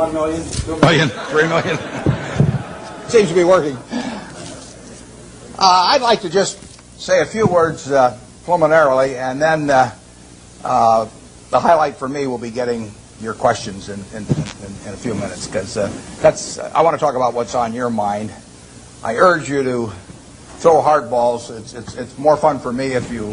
1 million, 2 million, 3 million. Seems to be working. I'd like to just say a few words preliminarily, and then the highlight for me will be getting your questions in a few minutes, because I want to talk about what's on your mind. I urge you to throw hard balls. It's more fun for me if you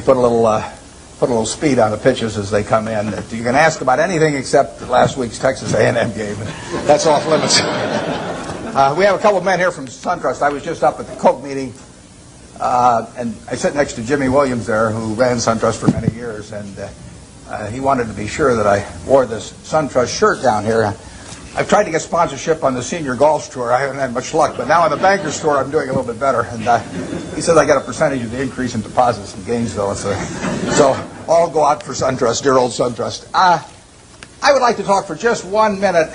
put a little speed on the pitches as they come in. You can ask about anything except last week's Texas A&M game. That's off limits. We have a couple of men here from SunTrust. I was just up at the Coke meeting, and I sit next to Jimmy Williams there, who ran SunTrust for many years, and he wanted to be sure that I wore this SunTrust shirt down here. I've tried to get sponsorship on the senior golf tour. I haven't had much luck, but now on the Bankers Tour, I'm doing a little bit better. And he says I get a percentage of the increase in deposits in Gainesville. So I'll go out for SunTrust, dear old SunTrust. I would like to talk for just 1 minute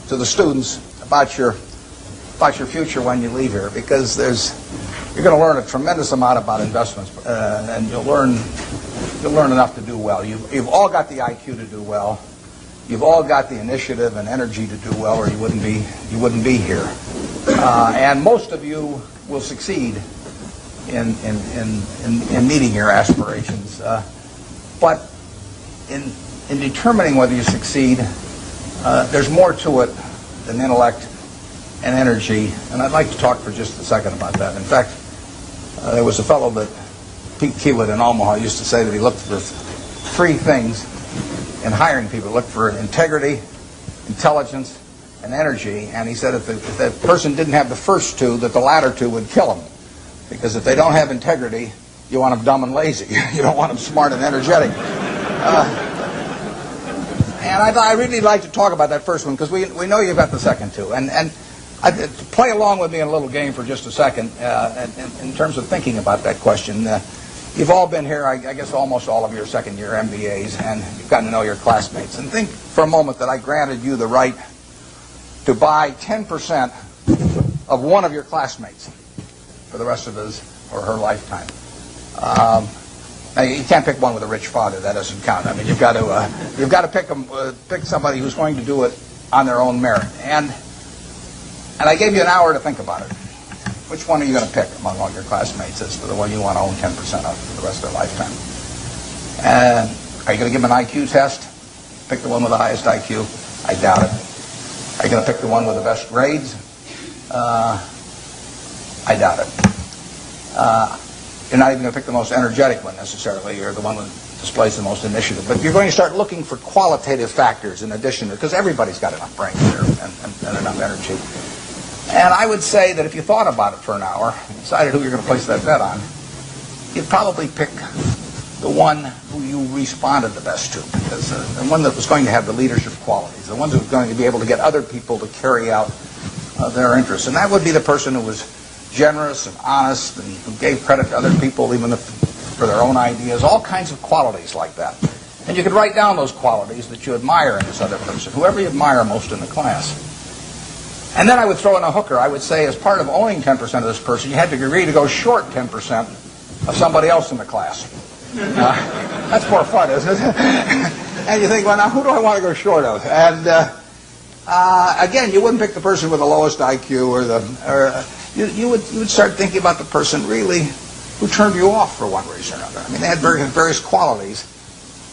to the students about your future when you leave here, because you're going to learn a tremendous amount about investments, and you'll learn enough to do well. You've all got the IQ to do well. You've all got the initiative and energy to do well, or you wouldn't be here. And most of you will succeed in meeting your aspirations. But in determining whether you succeed, there's more to it than intellect and energy. And I'd like to talk for just a second about that. In fact, there was a fellow that Pete Kiewit in Omaha used to say that he looked for 3 things in hiring people. Look for integrity, intelligence, and energy. And he said if that person didn't have the first 2, that the latter 2 would kill him. Because if they don't have integrity, you want them dumb and lazy. You don't want them smart and energetic. And I'd really like to talk about that first one, because we know you've got the second 2. And play along with me in a little game for just a second in terms of thinking about that question. You've all been here, I guess almost all of your second-year MBAs, and you've gotten to know your classmates. And think for a moment that I granted you the right to buy 10% of one of your classmates for the rest of his or her lifetime. Now, you can't pick one with a rich father. That doesn't count. I mean, you've got to pick somebody who's going to do it on their own merit. And I gave you an hour to think about it. Which one are you going to pick among all your classmates as for the one you want to own 10% of for the rest of their lifetime? And are you going to give them an IQ test? Pick the one with the highest IQ? I doubt it. Are you going to pick the one with the best grades? I doubt it. You're not even going to pick the most energetic one necessarily. You're the one that displays the most initiative. But you're going to start looking for qualitative factors in addition to, because everybody's got enough brains there and enough energy. And I would say that if you thought about it for an hour and decided who you're going to place that bet on, you'd probably pick the one who you responded the best to, because the one that was going to have the leadership qualities, the one that was going to be able to get other people to carry out their interests. And that would be the person who was generous and honest and who gave credit to other people even for their own ideas, all kinds of qualities like that. And you could write down those qualities that you admire in this other person, whoever you admire most in the class. And then I would throw in a hooker. I would say as part of owning 10% of this person, you had to agree to go short 10% of somebody else in the class. That's more fun, isn't it? And you think, well, now who do I want to go short of? And again, you wouldn't pick the person with the lowest IQ you would start thinking about the person really who turned you off for one reason or another. I mean, they had various qualities,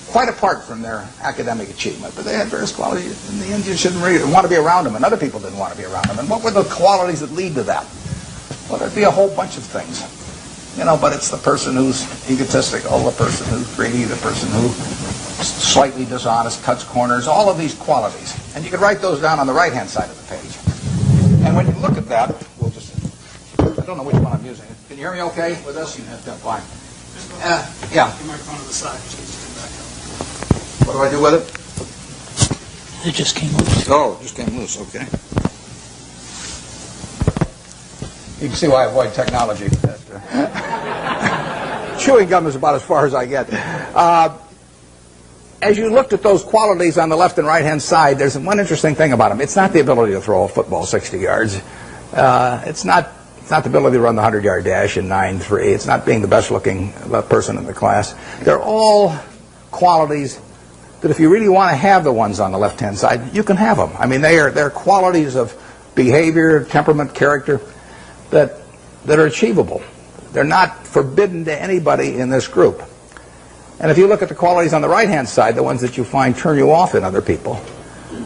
quite apart from their academic achievement, but they had various qualities. In the end, you shouldn't really want to be around them, and other people didn't want to be around them. And what were the qualities that lead to that? Well, there'd be a whole bunch of things, but it's the person who's egotistical, the person who's greedy, the person who's slightly dishonest, cuts corners, all of these qualities. And you could write those down on the right-hand side of the page. And when you look at that, I don't know which one I'm using. Can you hear me okay with this? Yeah, fine. Yeah. You might go to the side. What do I do with it? It just came loose. Oh, it just came loose. Okay. You can see why I avoid technology. Chewing gum is about as far as I get. As you looked at those qualities on the left and right-hand side, there's one interesting thing about them. It's not the ability to throw a football 60 yards. It's not the ability to run the 100-yard dash in 9.3. It's not being the best-looking person in the class. They're all qualities that if you really want to have the ones on the left-hand side, you can have them. I mean, they're qualities of behavior, temperament, character that are achievable. They're not forbidden to anybody in this group. And if you look at the qualities on the right-hand side, the ones that you find turn you off in other people,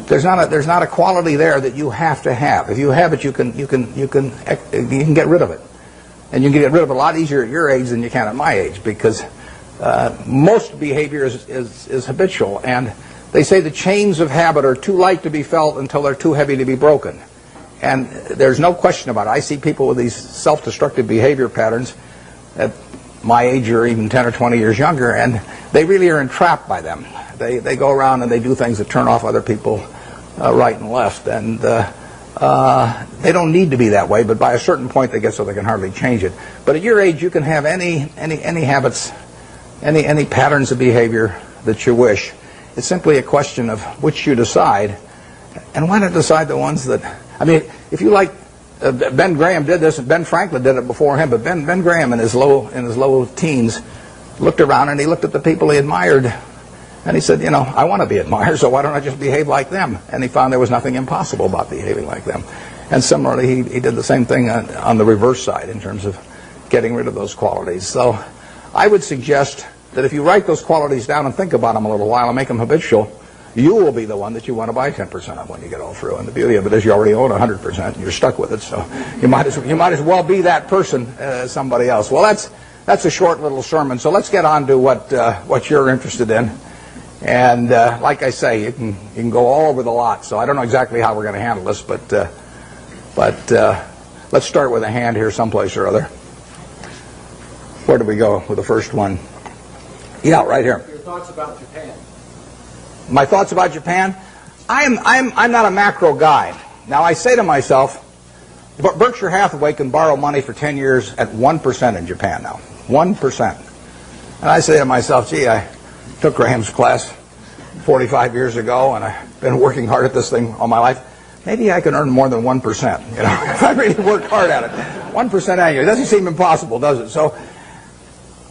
there's not a quality there that you have to have. If you have it, you can get rid of it, and you can get rid of it a lot easier at your age than you can at my age, because most behavior is habitual, and they say the chains of habit are too light to be felt until they're too heavy to be broken. And there's no question about it. I see people with these self-destructive behavior patterns at my age or even 10 or 20 years younger, and they really are entrapped by them. They go around and they do things that turn off other people right and left, and they don't need to be that way, but by a certain point they get so they can hardly change it. But at your age, you can have any habits, any patterns of behavior that you wish. It's simply a question of which you decide, and why not decide the ones that, I mean, if you like, Ben Graham did this, and Ben Franklin did it before him, but Ben Graham in his low teens looked around and he looked at the people he admired, and he said, you know, I want to be admired, so why don't I just behave like them? And he found there was nothing impossible about behaving like them. And similarly, he did the same thing on the reverse side in terms of getting rid of those qualities. So I would suggest that if you write those qualities down and think about them a little while and make them habitual, you will be the one that you want to buy 10% of when you get all through. And the beauty of it is you already own 100% and you're stuck with it. So you might as well be that person as somebody else. Well, that's a short little sermon. So let's get on to what you're interested in. And like I say, you can go all over the lot. So I don't know exactly how we're going to handle this, but let's start with a hand here someplace or other. Where do we go with the first one? Yeah, right here. Your thoughts about Japan. My thoughts about Japan? I'm not a macro guy. Now, I say to myself, Berkshire Hathaway can borrow money for 10 years at 1% in Japan now. 1%. And I say to myself, gee, I took Graham's class 45 years ago, and I've been working hard at this thing all my life. Maybe I can earn more than 1%, you know, if I really work hard at it. 1% annually. It doesn't seem impossible, does it? So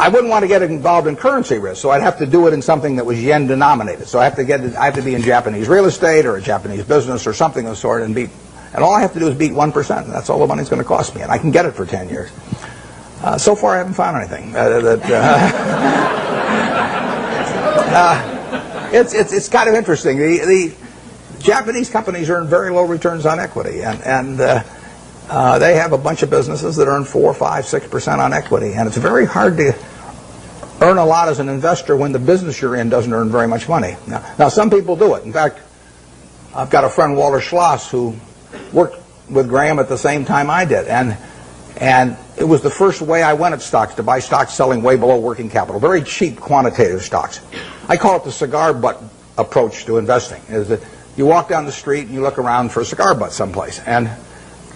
I wouldn't want to get involved in currency risk, so I'd have to do it in something that was yen denominated. So I have to be in Japanese real estate or a Japanese business or something of the sort, and all I have to do is beat 1%, and that's all the money's going to cost me, and I can get it for 10 years. So far, I haven't found anything. It's kind of interesting. The Japanese companies earn very low returns on equity, and they have a bunch of businesses that earn 4%, 5%, 6% on equity, and it's very hard to earn a lot as an investor when the business you're in doesn't earn very much money. Now some people do it. In fact, I've got a friend, Walter Schloss, who worked with Graham at the same time I did, and it was the first way I went at stocks, to buy stocks selling way below working capital, very cheap quantitative stocks. I call it the cigar butt approach to investing, is that you walk down the street and you look around for a cigar butt someplace, and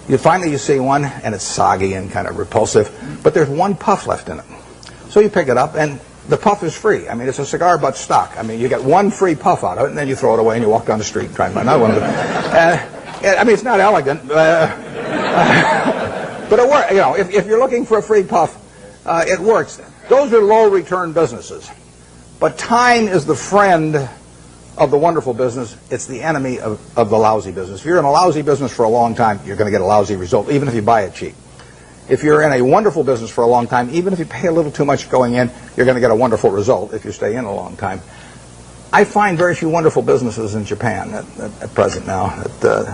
you see one, and it's soggy and kind of repulsive, but there's one puff left in it. So you pick it up, and the puff is free. I mean, it's a cigar butt stock. I mean, you get one free puff out of it, and then you throw it away, and you walk down the street and try and buy another one of them. I mean, it's not elegant, but it works. You know, if you're looking for a free puff, it works. Those are low-return businesses. But time is the friend of the wonderful business. It's the enemy of the lousy business. If you're in a lousy business for a long time, you're going to get a lousy result, even if you buy it cheap. If you're in a wonderful business for a long time, even if you pay a little too much going in, you're going to get a wonderful result if you stay in a long time. I find very few wonderful businesses in Japan at present now.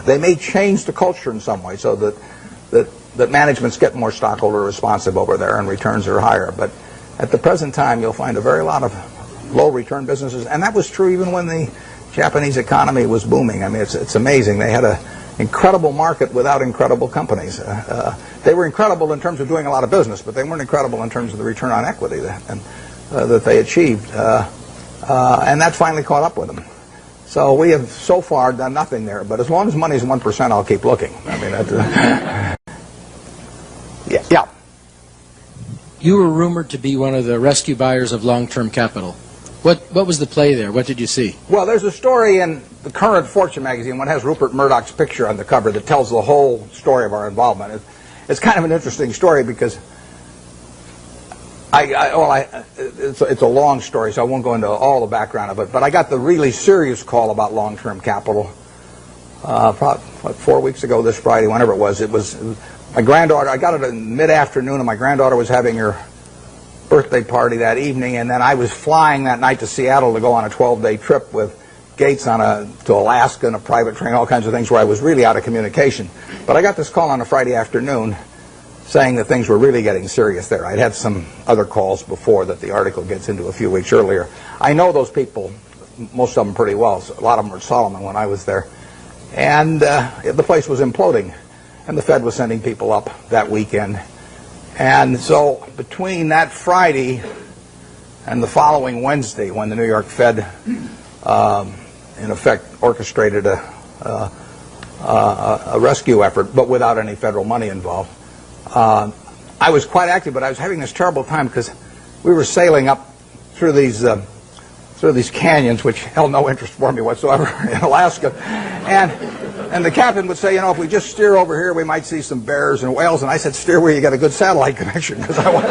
They may change the culture in some way so that managements get more stockholder responsive over there and returns are higher. But at the present time, you'll find a very lot of low-return businesses, and that was true even when the Japanese economy was booming. I mean, it's amazing. They had an incredible market without incredible companies. They were incredible in terms of doing a lot of business, but they weren't incredible in terms of the return on equity that they achieved. And that finally caught up with them. So we have so far done nothing there, but as long as money's 1%, I'll keep looking. I mean, yeah. You were rumored to be one of the rescue buyers of long-term capital. What was the play there? What did you see? Well, there's a story in the current Fortune magazine, one has Rupert Murdoch's picture on the cover, that tells the whole story of our involvement. It's kind of an interesting story because It's a long story, so I won't go into all the background of it. But I got the really serious call about long-term capital probably 4 weeks ago this Friday, whenever it was. It was my granddaughter. I got it in mid-afternoon, and my granddaughter was having her birthday party that evening, and then I was flying that night to Seattle to go on a 12-day trip with Gates to Alaska in a private train, all kinds of things where I was really out of communication. But I got this call on a Friday afternoon saying that things were really getting serious there. I'd had some other calls before that the article gets into a few weeks earlier. I know those people, most of them pretty well. So a lot of them were at Solomon when I was there. And the place was imploding, and the Fed was sending people up that weekend. And so between that Friday and the following Wednesday, when the New York Fed, in effect, orchestrated a rescue effort, but without any federal money involved, I was quite active, but I was having this terrible time because we were sailing up through these canyons, which held no interest for me whatsoever, in Alaska, and the captain would say, if we just steer over here, we might see some bears and whales. And I said, steer where you get a good satellite connection, because I want.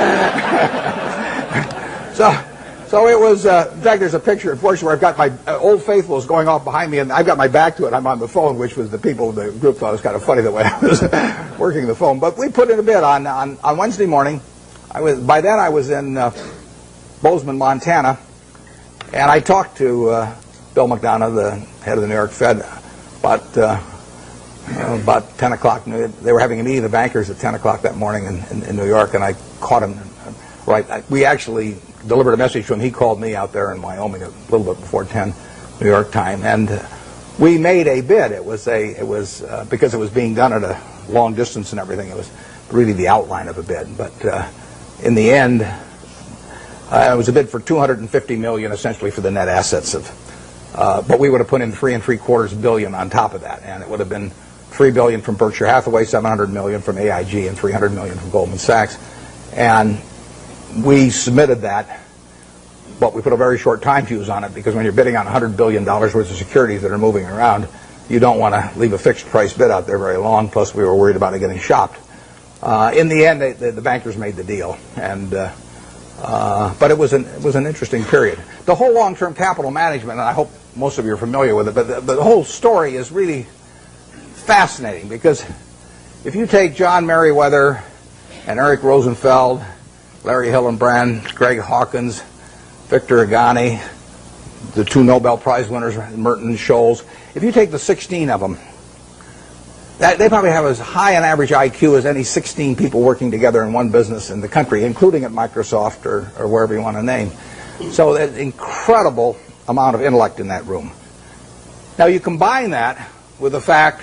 So it was. In fact, there's a picture, unfortunately, where I've got my Old Faithfuls going off behind me, and I've got my back to it. I'm on the phone, which was the people in the group thought it was kind of funny the way I was working the phone. But we put in a bid on Wednesday morning. By then I was in Bozeman, Montana, and I talked to Bill McDonough, the head of the New York Fed, about 10 o'clock. They were having a meeting of the bankers at 10 o'clock that morning in New York, and I caught him. We actually delivered a message to him. He called me out there in Wyoming a little bit before 10 New York time, and we made a bid. It was because it was being done at a long distance and everything. It was really the outline of a bid, but in the end, it was a bid for $250 million, essentially for the net assets of. But we would have put in $3.75 billion on top of that, and it would have been $3 billion from Berkshire Hathaway, $700 million from AIG, and $300 million from Goldman Sachs. And we submitted that, but we put a very short time fuse on it, because when you're bidding on $100 billion worth of securities that are moving around, you don't want to leave a fixed price bid out there very long. Plus, we were worried about it getting shopped. In the end, the bankers made the deal, and. But it was an interesting period. The whole long-term capital management, and I hope most of you are familiar with it, but the whole story is really fascinating, because if you take John Merriweather and Eric Rosenfeld, Larry Hillenbrand, Greg Hawkins, Victor Agani, the two Nobel Prize winners, Merton and Scholes, if you take the 16 of them, they probably have as high an average IQ as any 16 people working together in one business in the country, including at Microsoft or wherever you want to name. So there's an incredible amount of intellect in that room. Now you combine that with the fact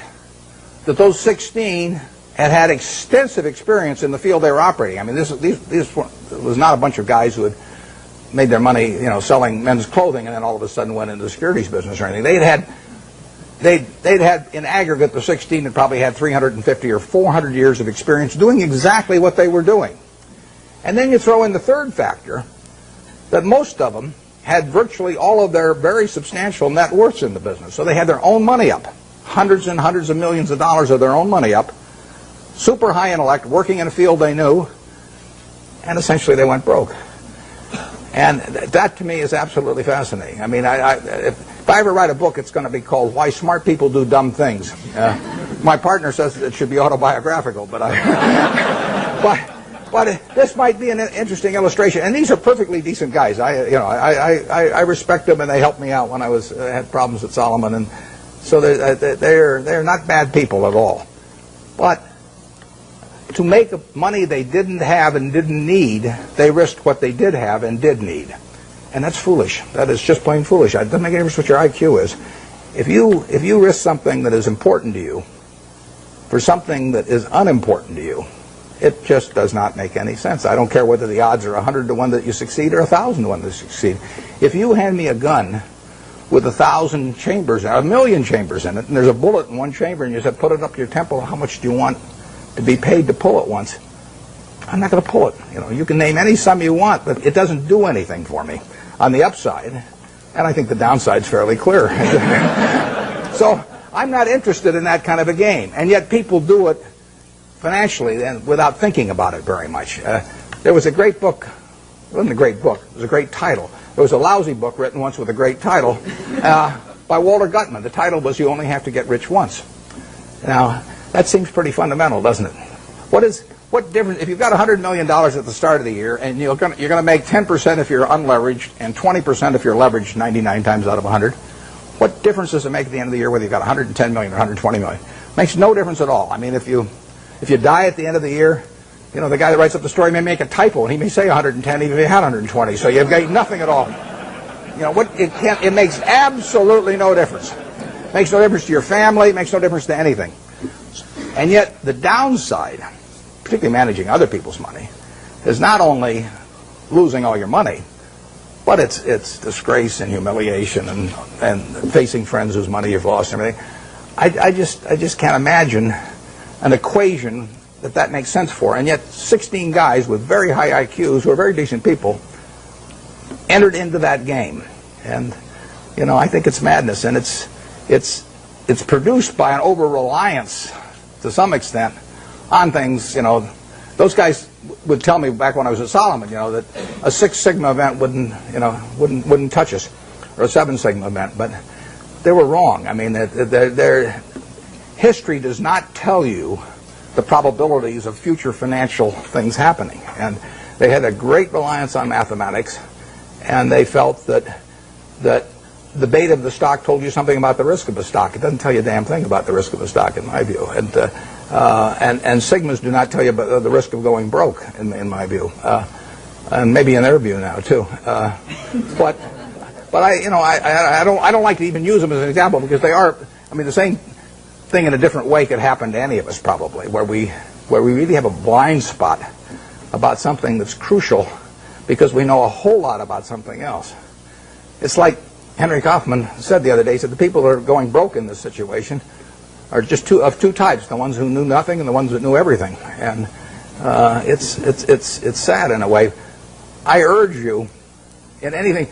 that those 16 had extensive experience in the field they were operating. I mean, this was not a bunch of guys who had made their money, selling men's clothing and then all of a sudden went into the securities business or anything. They'd had, in aggregate, the 16 had probably had 350 or 400 years of experience doing exactly what they were doing. And then you throw in the third factor, that most of them had virtually all of their very substantial net worths in the business. So they had their own money up, hundreds and hundreds of millions of dollars of their own money up, super high intellect, working in a field they knew, and essentially they went broke. And that, to me, is absolutely fascinating. I mean, if I ever write a book, it's going to be called Why Smart People Do Dumb Things. My partner says it should be autobiographical, but this might be an interesting illustration. And these are perfectly decent guys. I respect them, and they helped me out when I had problems at Solomon, and so they're not bad people at all. But to make money they didn't have and didn't need, they risked what they did have and did need. And that's foolish. That is just plain foolish. It doesn't make any difference what your IQ is. If you risk something that is important to you for something that is unimportant to you, it just does not make any sense. I don't care whether the odds are 100 to 1 that you succeed or 1,000 to 1 that you succeed. If you hand me a gun with 1,000 chambers, 1,000,000 chambers in it, and there's a bullet in one chamber, and you said, put it up to your temple, how much do you want to be paid to pull it once? I'm not going to pull it. You can name any sum you want, but it doesn't do anything for me on the upside, and I think the downside's fairly clear. So I'm not interested in that kind of a game, and yet people do it financially and without thinking about it very much. There was a great book It wasn't a great book. It was a great title. There was a lousy book written once with a great title by Walter Gutman. The title was You Only Have to Get Rich Once. Now, that seems pretty fundamental, doesn't it? What difference, if you've got $100 million at the start of the year, and you're going to make 10% if you're unleveraged and 20% if you're leveraged 99 times out of 100, what difference does it make at the end of the year whether you've got 110 million or 120 million? Makes no difference at all. I mean, if you die at the end of the year, you know, the guy that writes up the story may make a typo, and he may say 110 even if he had 120, so you've got nothing at all. You know, it makes absolutely no difference. It makes no difference to your family, it makes no difference to anything. And yet, the downside, particularly managing other people's money, is not only losing all your money, but it's disgrace and humiliation and facing friends whose money you've lost and everything. I just can't imagine an equation that makes sense for. And yet 16 guys with very high IQs who are very decent people entered into that game. And, you know, I think it's madness. And it's produced by an over-reliance, to some extent, on things. You know, those guys would tell me back when I was at Solomon, you know, that a 6 Sigma event wouldn't touch us, or a 7 Sigma event. But they were wrong. I mean, their history does not tell you the probabilities of future financial things happening. And they had a great reliance on mathematics, and they felt that the beta of the stock told you something about the risk of the stock. It doesn't tell you a damn thing about the risk of the stock, in my view. And Sigmas do not tell you about the risk of going broke, in my view, and maybe in their view now too. But I don't like to even use them as an example, because they are. I mean, the same thing in a different way could happen to any of us, probably, where we really have a blind spot about something that's crucial because we know a whole lot about something else. It's like Henry Kaufman said the other day. He said the people that are going broke in this situation are just of two types: the ones who knew nothing and the ones that knew everything. And it's sad in a way. I urge you, in anything.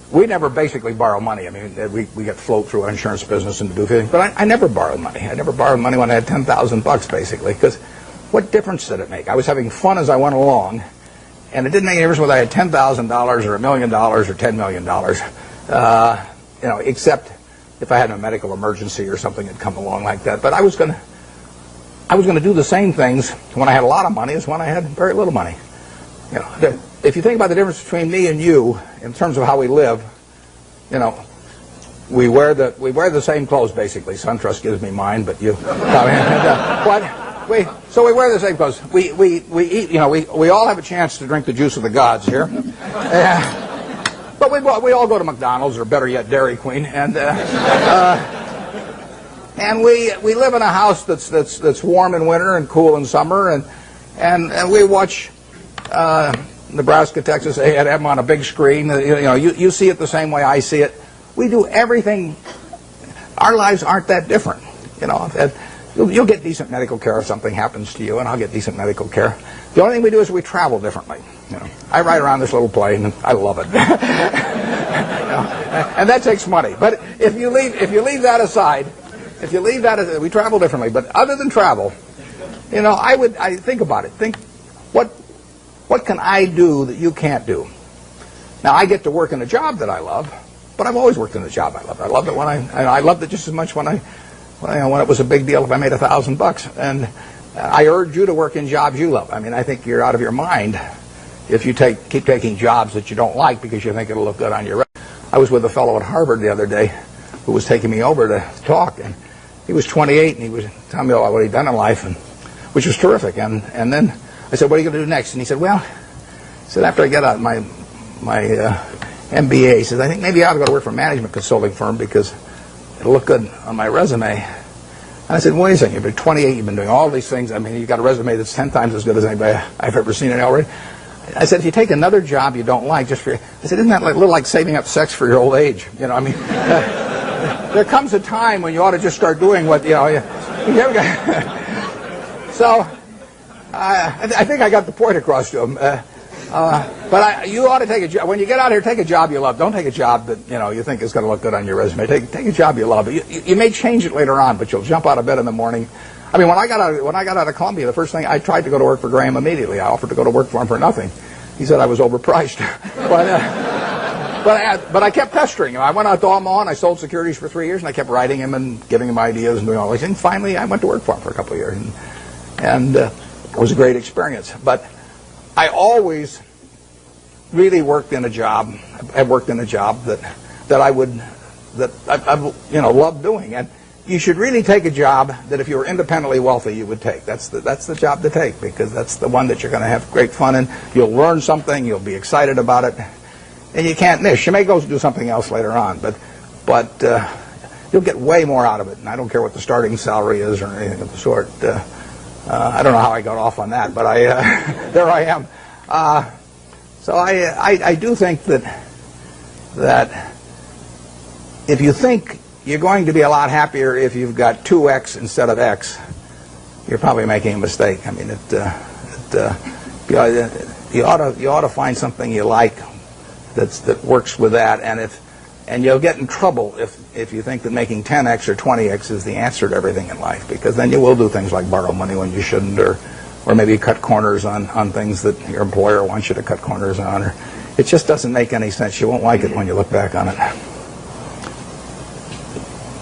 We never basically borrow money. I mean, we get float through our insurance business and do things, but I never borrowed money. I never borrowed money when I had $10,000 basically, because what difference did it make? I was having fun as I went along, and it didn't make any difference whether I had $10,000 or $1 million or $10 million, you know, except if I had a medical emergency or something had come along like that. But I was going to do the same things when I had a lot of money as when I had very little money. You know, if you think about the difference between me and you in terms of how we live, you know, we wear the same clothes basically. SunTrust gives me mine, but you, so we wear the same clothes. We eat. You know, we all have a chance to drink the juice of the gods here, but we all go to McDonald's, or better yet, Dairy Queen, and we live in a house that's warm in winter and cool in summer, and we watch Nebraska, Texas A&M on a big screen. You see it the same way I see it. We do everything. Our lives aren't that different. You know, you'll get decent medical care if something happens to you, and I'll get decent medical care. The only thing we do is we travel differently. You know, I ride around this little plane, and I love it. And that takes money. But if you leave that aside, we travel differently. But other than travel, you know, I think about it. Think what can I do that you can't do? Now, I get to work in a job that I love, but I've always worked in a job I love. I loved it I loved it just as much when it was a big deal if I made $1,000. And I urge you to work in jobs you love. I mean, I think you're out of your mind if you keep taking jobs that you don't like because you think it'll look good on your resume. I was with a fellow at Harvard the other day who was taking me over to talk, and he was 28, and he was telling me about what he'd done in life, which was terrific. And then I said, what are you going to do next? And he said, well, after I get out my MBA, he says, I think maybe I ought to go to work for a management consulting firm because it'll look good on my resume. And I said, wait a second, you've been 28, you've been doing all these things. I mean, you've got a resume that's 10 times as good as anybody I've ever seen it already. I said, if you take another job you don't like, I said, isn't that a little like saving up sex for your old age? You know, I mean, there comes a time when you ought to just start doing what, you know. So, I think I got the point across to him. But you ought to take a job. When you get out here, take a job you love. Don't take a job that you think is going to look good on your resume. Take a job you love. You may change it later on, but you'll jump out of bed in the morning. I mean, when I got out of Columbia, the first thing I tried to go to work for Graham immediately. I offered to go to work for him for nothing, He said I was overpriced. But I kept pestering him. I went out to Omaha and I sold securities for 3 years, and I kept writing him and giving him ideas and doing all these things. Finally, I went to work for him for a couple of years, and it was a great experience. But I always really worked in a job. Have worked in a job that I loved doing. And you should really take a job that if you were independently wealthy, you would take. That's the job to take, because that's the one that you're going to have great fun in. You'll learn something. You'll be excited about it. And you can't miss. You may go do something else later on, but you'll get way more out of it. And I don't care what the starting salary is or anything of the sort. I don't know how I got off on that, but there I am. So I do think that if you think you're going to be a lot happier if you've got 2x instead of x, you're probably making a mistake. I mean, you ought to find something you like that works with that, and you'll get in trouble if you think that making 10x or 20x is the answer to everything in life, because then you will do things like borrow money when you shouldn't, or maybe cut corners on things that your employer wants you to cut corners on. Or it just doesn't make any sense. You won't like it when you look back on it.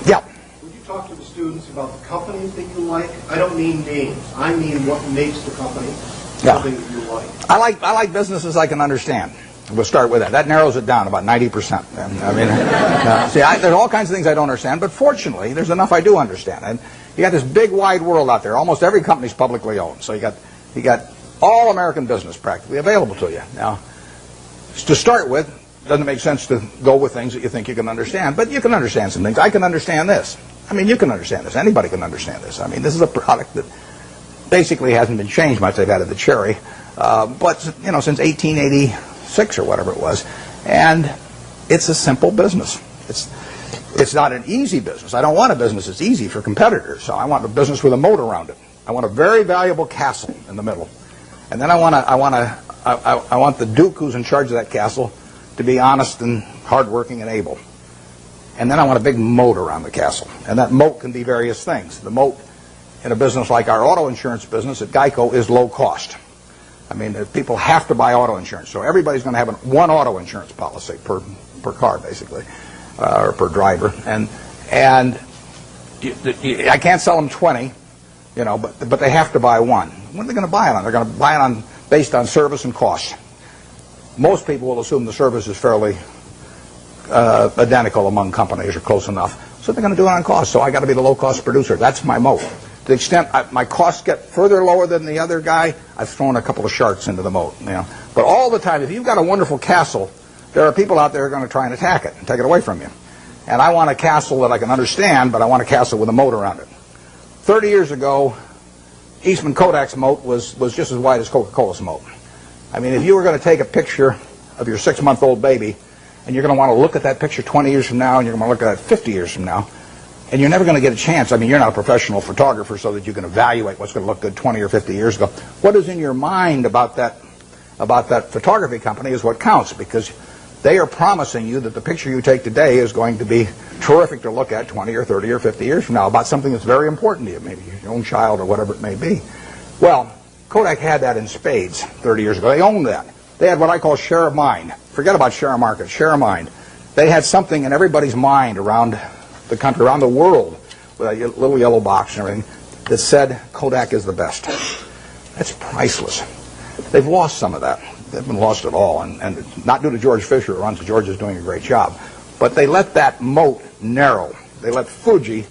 Yeah. Would you talk to the students about the companies that you like? I don't mean names. I mean what makes the company something that you like. I like businesses I can understand. We'll start with that. That narrows it down about 90%. And, I mean, there's all kinds of things I don't understand, but fortunately, there's enough I do understand. And you got this big, wide world out there. Almost every company's publicly owned, so you got all American business practically available to you. Now, to start with, it doesn't make sense to go with things that you think you can understand, but you can understand some things. I can understand this. I mean, you can understand this. Anybody can understand this. I mean, this is a product that basically hasn't been changed much. They've added the cherry, but since 1886 or whatever it was, and it's a simple business. It's not an easy business. I don't want a business that's easy for competitors. So I want a business with a moat around it. I want a very valuable castle in the middle, and then I want the duke who's in charge of that castle to be honest and hardworking and able. And then I want a big moat around the castle, and that moat can be various things. The moat in a business like our auto insurance business at GEICO is low cost. I mean, people have to buy auto insurance, so everybody's going to have one auto insurance policy per car, basically, or per driver. And I can't sell them 20, but they have to buy one. What are they going to buy it on? They're going to buy it based on service and cost. Most people will assume the service is fairly identical among companies or close enough, so they're going to do it on cost. So I got to be the low-cost producer. That's my moat. To the extent my costs get further lower than the other guy, I've thrown a couple of sharks into the moat. But all the time, if you've got a wonderful castle, there are people out there who are going to try and attack it and take it away from you. And I want a castle that I can understand, but I want a castle with a moat around it. 30 years ago, Eastman Kodak's moat was just as wide as Coca-Cola's moat. I mean, if you were going to take a picture of your 6-month-old baby, and you're going to want to look at that picture 20 years from now, and you're going to look at it 50 years from now, and you're never going to get a chance. I mean, you're not a professional photographer so that you can evaluate what's going to look good 20 or 50 years ago. What is in your mind about that photography company is what counts, because they are promising you that the picture you take today is going to be terrific to look at 20 or 30 or 50 years from now about something that's very important to you, maybe your own child or whatever it may be. Well, Kodak had that in spades 30 years ago. They owned that. They had what I call share of mind. Forget about share of market, share of mind. They had something in everybody's mind around the country, around the world, with a little yellow box and everything, that said Kodak is the best. That's priceless. They've lost some of that. They haven't lost it all, and not due to George Fisher, who runs it. George is doing a great job. But they let that moat narrow. They let Fuji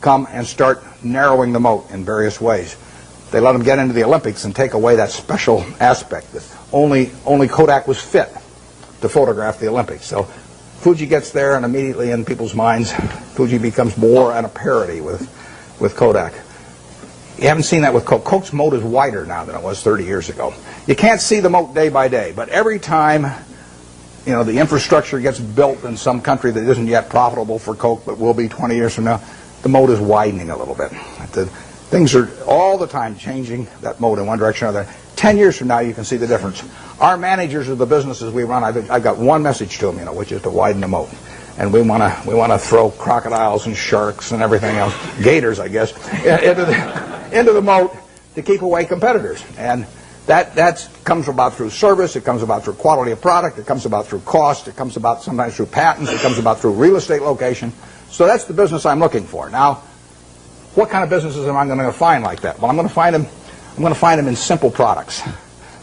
come and start narrowing the moat in various ways. They let them get into the Olympics and take away that special aspect that only Kodak was fit to photograph the Olympics. So Fuji gets there, and immediately in people's minds, Fuji becomes more and a parity with Kodak. You haven't seen that with Coke. Coke's moat is wider now than it was 30 years ago. You can't see the moat day by day, but every time the infrastructure gets built in some country that isn't yet profitable for Coke but will be 20 years from now, the moat is widening a little bit. Things are all the time changing that moat in one direction or another. 10 years from now, you can see the difference. Our managers of the businesses we run, I've got one message to them, which is to widen the moat. And we want to throw crocodiles and sharks and everything else, gators, I guess, into the moat to keep away competitors. And That comes about through service, it comes about through quality of product, it comes about through cost, it comes about sometimes through patents, it comes about through real estate location. So that's the business I'm looking for. Now, what kind of businesses am I going to find like that? Well, I'm going to find them in simple products,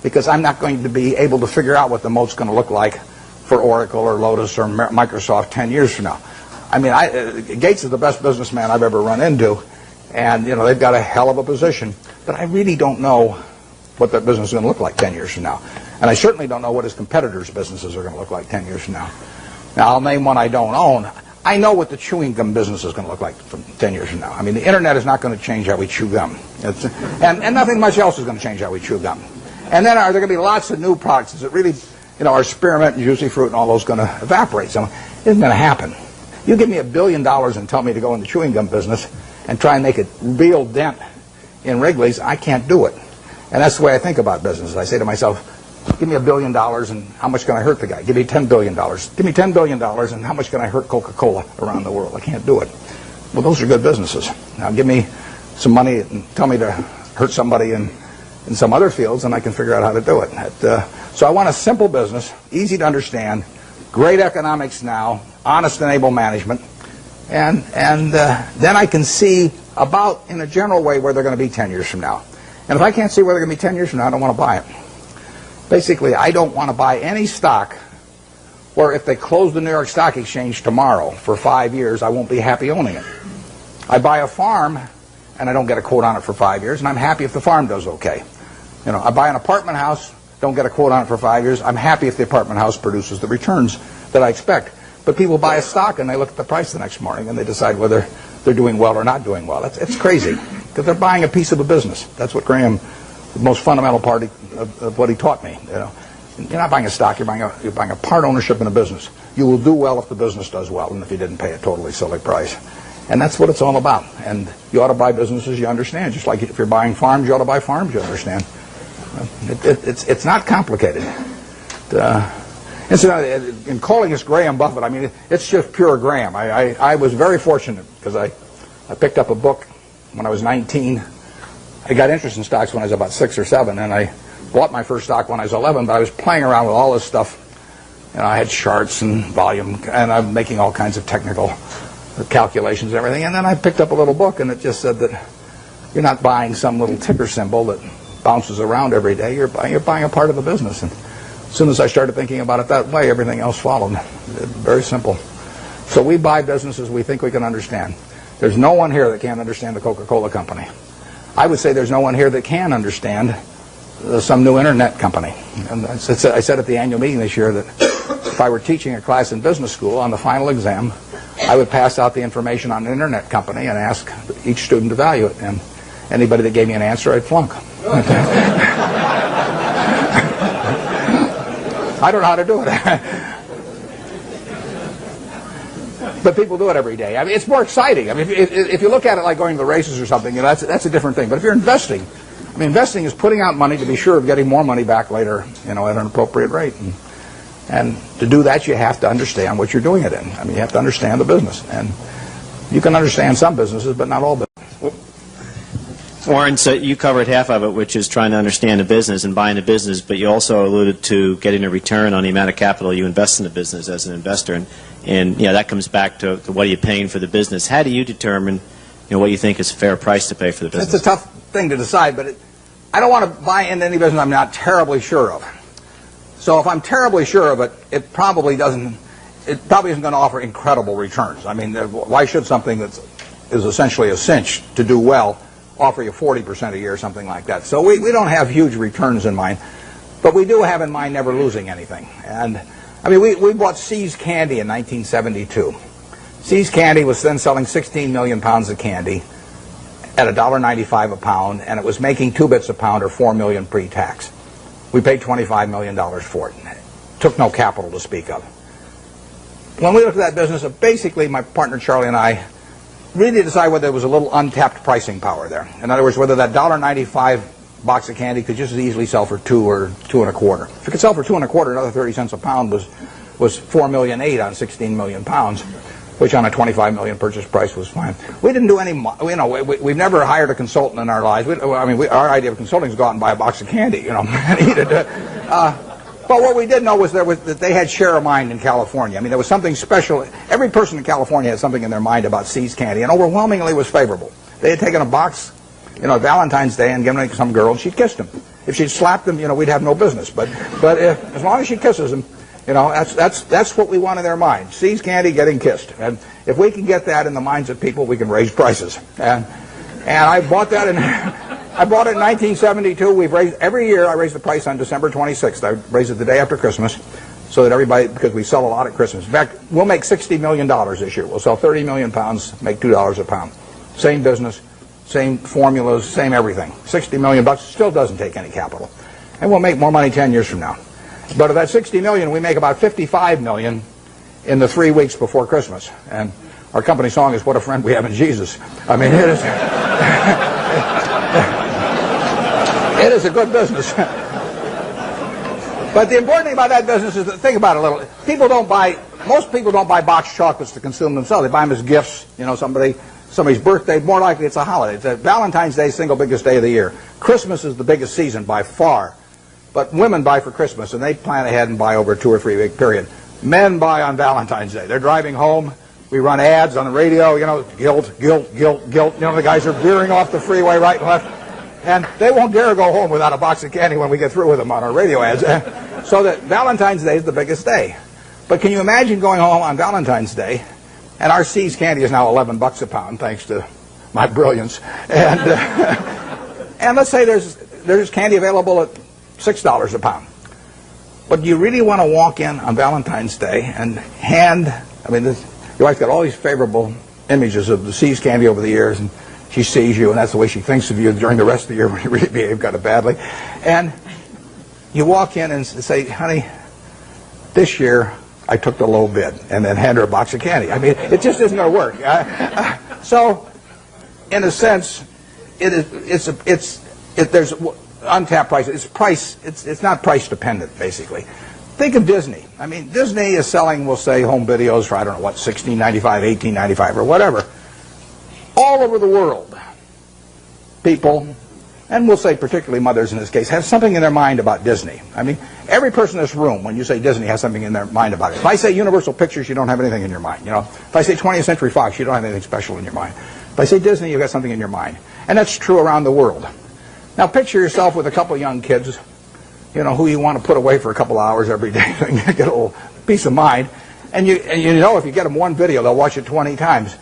because I'm not going to be able to figure out what the moat's going to look like for Oracle or Lotus or Microsoft 10 years from now. I mean, Gates is the best businessman I've ever run into, and they've got a hell of a position, but I really don't know what that business is going to look like 10 years from now. And I certainly don't know what his competitors' businesses are going to look like 10 years from now. Now, I'll name one I don't own. I know what the chewing gum business is going to look like from 10 years from now. I mean, the internet is not going to change how we chew gum. And nothing much else is going to change how we chew gum. And then are there going to be lots of new products? Is it really, our spearmint and juicy fruit and all those going to evaporate? So it isn't going to happen. You give me $1 billion and tell me to go in the chewing gum business and try and make a real dent in Wrigley's, I can't do it. And that's the way I think about business. I say to myself, give me $1 billion and how much can I hurt the guy? Give me $10 billion. Give me $10 billion and how much can I hurt Coca-Cola around the world? I can't do it. Well, those are good businesses. Now give me some money and tell me to hurt somebody in some other fields, and I can figure out how to do it. So I want a simple business, easy to understand, great economics now, honest and able management, and then I can see about, in a general way, where they're going to be 10 years from now. And if I can't see where they're going to be 10 years from now, I don't want to buy it. Basically, I don't want to buy any stock where if they close the New York Stock Exchange tomorrow for 5 years, I won't be happy owning it. I buy a farm, and I don't get a quote on it for 5 years, and I'm happy if the farm does okay. I buy an apartment house, don't get a quote on it for 5 years. I'm happy if the apartment house produces the returns that I expect. But people buy a stock, and they look at the price the next morning, and they decide whether they're doing well or not doing well. It's crazy, because they're buying a piece of a business. That's what Graham, the most fundamental part of what he taught me. You're not buying a stock, you're buying a part ownership in a business. You will do well if the business does well, and if you didn't pay a totally silly price. And that's what it's all about. And you ought to buy businesses you understand. Just like if you're buying farms, you ought to buy farms you understand. It's not complicated. Incidentally, in calling this Graham Buffett, I mean, it's just pure Graham. I was very fortunate because I picked up a book when I was 19. I got interested in stocks when I was about 6 or 7, and I bought my first stock when I was 11, but I was playing around with all this stuff. I had charts and volume, and I'm making all kinds of technical calculations and everything. And then I picked up a little book, and it just said that you're not buying some little ticker symbol that bounces around every day. You're buying a part of the business. And as soon as I started thinking about it that way, everything else followed. Very simple. So we buy businesses we think we can understand. There's no one here that can't understand the Coca-Cola company. I would say there's no one here that can understand some new internet company. And I said at the annual meeting this year that if I were teaching a class in business school, on the final exam, I would pass out the information on an internet company and ask each student to value it. And anybody that gave me an answer, I'd flunk. I don't know how to do it. But people do it every day. I mean, it's more exciting. I mean, if you look at it like going to the races or something, that's a different thing. But if you're investing, I mean, investing is putting out money to be sure of getting more money back later, at an appropriate rate. And to do that, you have to understand what you're doing it in. I mean, you have to understand the business. And you can understand some businesses, but not all businesses. Warren, so you covered half of it, which is trying to understand the business and buying the business, but you also alluded to getting a return on the amount of capital you invest in the business as an investor. And that comes back to what are you paying for the business. How do you determine what you think is a fair price to pay for the business? It's a tough thing to decide, but I don't want to buy into any business I'm not terribly sure of. So if I'm terribly sure of it, it probably isn't going to offer incredible returns. I mean, why should something that is essentially a cinch to do well offer you 40% a year or something like that? So we don't have huge returns in mind, but we do have in mind never losing anything. And I mean, we bought See's Candy in 1972. See's Candy was then selling 16 million pounds of candy at $1.95 a pound, and it was making 2 bits a pound or $4 million pre-tax. We paid $25 million for it. Took no capital to speak of. When we looked at that business, basically my partner Charlie and I really decided whether there was a little untapped pricing power there. In other words, whether that $1.95 box of candy could just as easily sell for $2 or $2.25. If it could sell for $2.25, another 30 cents a pound was was 4.8 million on 16 million pounds, which on a 25 million purchase price was fine. We didn't do any, we've never hired a consultant in our lives. Our idea of consulting is go out and buy a box of candy, and eat it. But what we did know was that they had share of mind in California. I mean, there was something special. Every person in California had something in their mind about See's candy, and overwhelmingly was favorable. They had taken a box, Valentine's Day, and given it to some girl, and she'd kissed him. If she'd slapped him, we'd have no business. But as long as she kisses him, that's what we want in their mind. See's candy getting kissed. And if we can get that in the minds of people, we can raise prices. And I bought that I bought it in 1972. We've raised every year. I raise the price on December 26th. I raise it the day after Christmas, so that everybody, because we sell a lot at Christmas. In fact, we'll make $60 million this year. We'll sell 30 million pounds, make $2 a pound. Same business, same formulas, same everything. $60 million still doesn't take any capital, and we'll make more money 10 years from now. But of that 60 million, we make about 55 million in the 3 weeks before Christmas. And our company song is "What a Friend We Have in Jesus." I mean, it is. It is a good business. But the important thing about that business is that, think about it a little. Most people don't buy boxed chocolates to consume themselves. They buy them as gifts. Somebody's birthday. More likely, it's a holiday. It's Valentine's Day, single biggest day of the year. Christmas is the biggest season by far. But women buy for Christmas, and they plan ahead and buy over a 2 or 3 week period. Men buy on Valentine's Day. They're driving home. We run ads on the radio. Guilt, guilt, guilt, guilt. The guys are veering off the freeway right and left. And they won't dare go home without a box of candy when we get through with them on our radio ads. So that Valentine's Day is the biggest day. But can you imagine going home on Valentine's Day, and our See's candy is now $11 a pound, thanks to my brilliance. And let's say there's candy available at $6 a pound. But do you really want to walk in on Valentine's Day and your wife's got all these favorable images of the See's candy over the years, and she sees you, and that's the way she thinks of you during the rest of the year when you really behave kind of badly. And you walk in and say, "Honey, this year I took the low bid," and then hand her a box of candy. I mean, it just isn't going to work. So, in a sense, there's untapped price. It's not price dependent, basically. Think of Disney. I mean, Disney is selling, we'll say, home videos for, I don't know what, $16.95, $18.95, or whatever. All over the world, people, and we'll say particularly mothers in this case, have something in their mind about Disney. I mean, every person in this room, when you say Disney, has something in their mind about it. If I say Universal Pictures, you don't have anything in your mind. If I say 20th Century Fox, you don't have anything special in your mind. If I say Disney, you've got something in your mind. And that's true around the world. Now picture yourself with a couple young kids, who you want to put away for a couple hours every day so you get a little peace of mind. And if you get them one video, they'll watch it 20 times.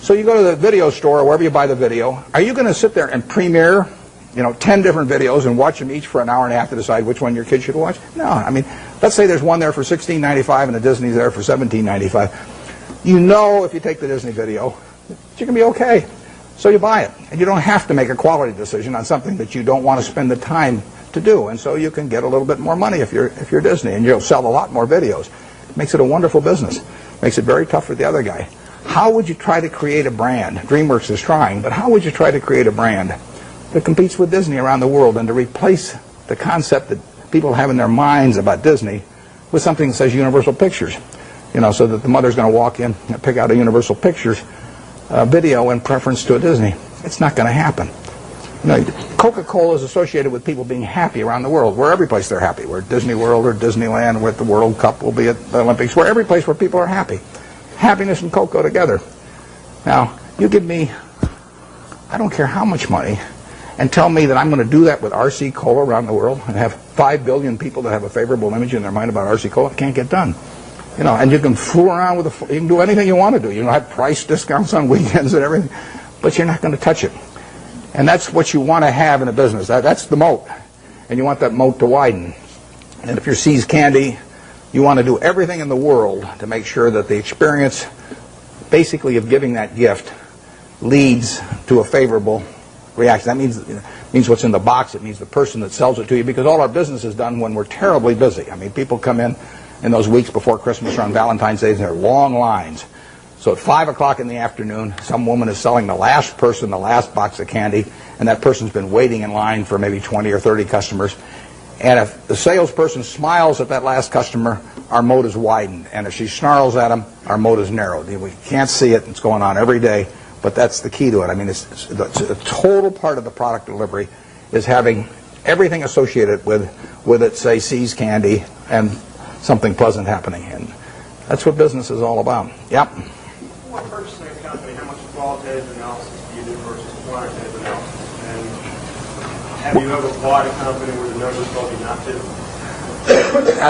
So you go to the video store or wherever you buy the video. Are you going to sit there and premiere, 10 different videos and watch them each for an hour and a half to decide which one your kid should watch? No. I mean, let's say there's one there for $16.95 and the Disney's there for $17.95. If you take the Disney video, you're going to be okay. So you buy it. And you don't have to make a quality decision on something that you don't want to spend the time to do. And so you can get a little bit more money if you're Disney, and you'll sell a lot more videos. It makes it a wonderful business. Makes it very tough for the other guy. How would you try to create a brand? DreamWorks is trying, but how would you try to create a brand that competes with Disney around the world and to replace the concept that people have in their minds about Disney with something that says Universal Pictures? So that the mother's going to walk in and pick out a Universal Pictures video in preference to a Disney. It's not going to happen. Coca-Cola is associated with people being happy around the world. We're every place they're happy. We're at Disney World or Disneyland. We're at the World Cup. We'll be at the Olympics. We're every place where people are happy. Happiness and Coke go together. Now, you give me, I don't care how much money, and tell me that I'm going to do that with RC Cola around the world and have 5 billion people that have a favorable image in their mind about RC Cola. It can't get done. And you can fool around with you can do anything you want to do. You have price discounts on weekends and everything, but you're not going to touch it. And that's what you want to have in a business. That's the moat, and you want that moat to widen. And if you're See's Candy, you want to do everything in the world to make sure that the experience, basically, of giving that gift leads to a favorable reaction. That means what's in the box. It means the person that sells it to you, because all our business is done when we're terribly busy. I mean, people come in those weeks before Christmas or on Valentine's Day, and there are long lines. So at 5 o'clock in the afternoon, some woman is selling the last person the last box of candy, and that person's been waiting in line for maybe 20 or 30 customers. And if the salesperson smiles at that last customer, our moat is widened. And if she snarls at them, our moat is narrowed. We can't see it. It's going on every day, but that's the key to it. I mean, it's a total part of the product delivery is having everything associated with it, say, C's Candy and something pleasant happening. And that's what business is all about. Yep. Before purchasing a company, how much qualitative analysis do you do versus quantitative analysis? And have you ever bought a company where the numbers told you not to?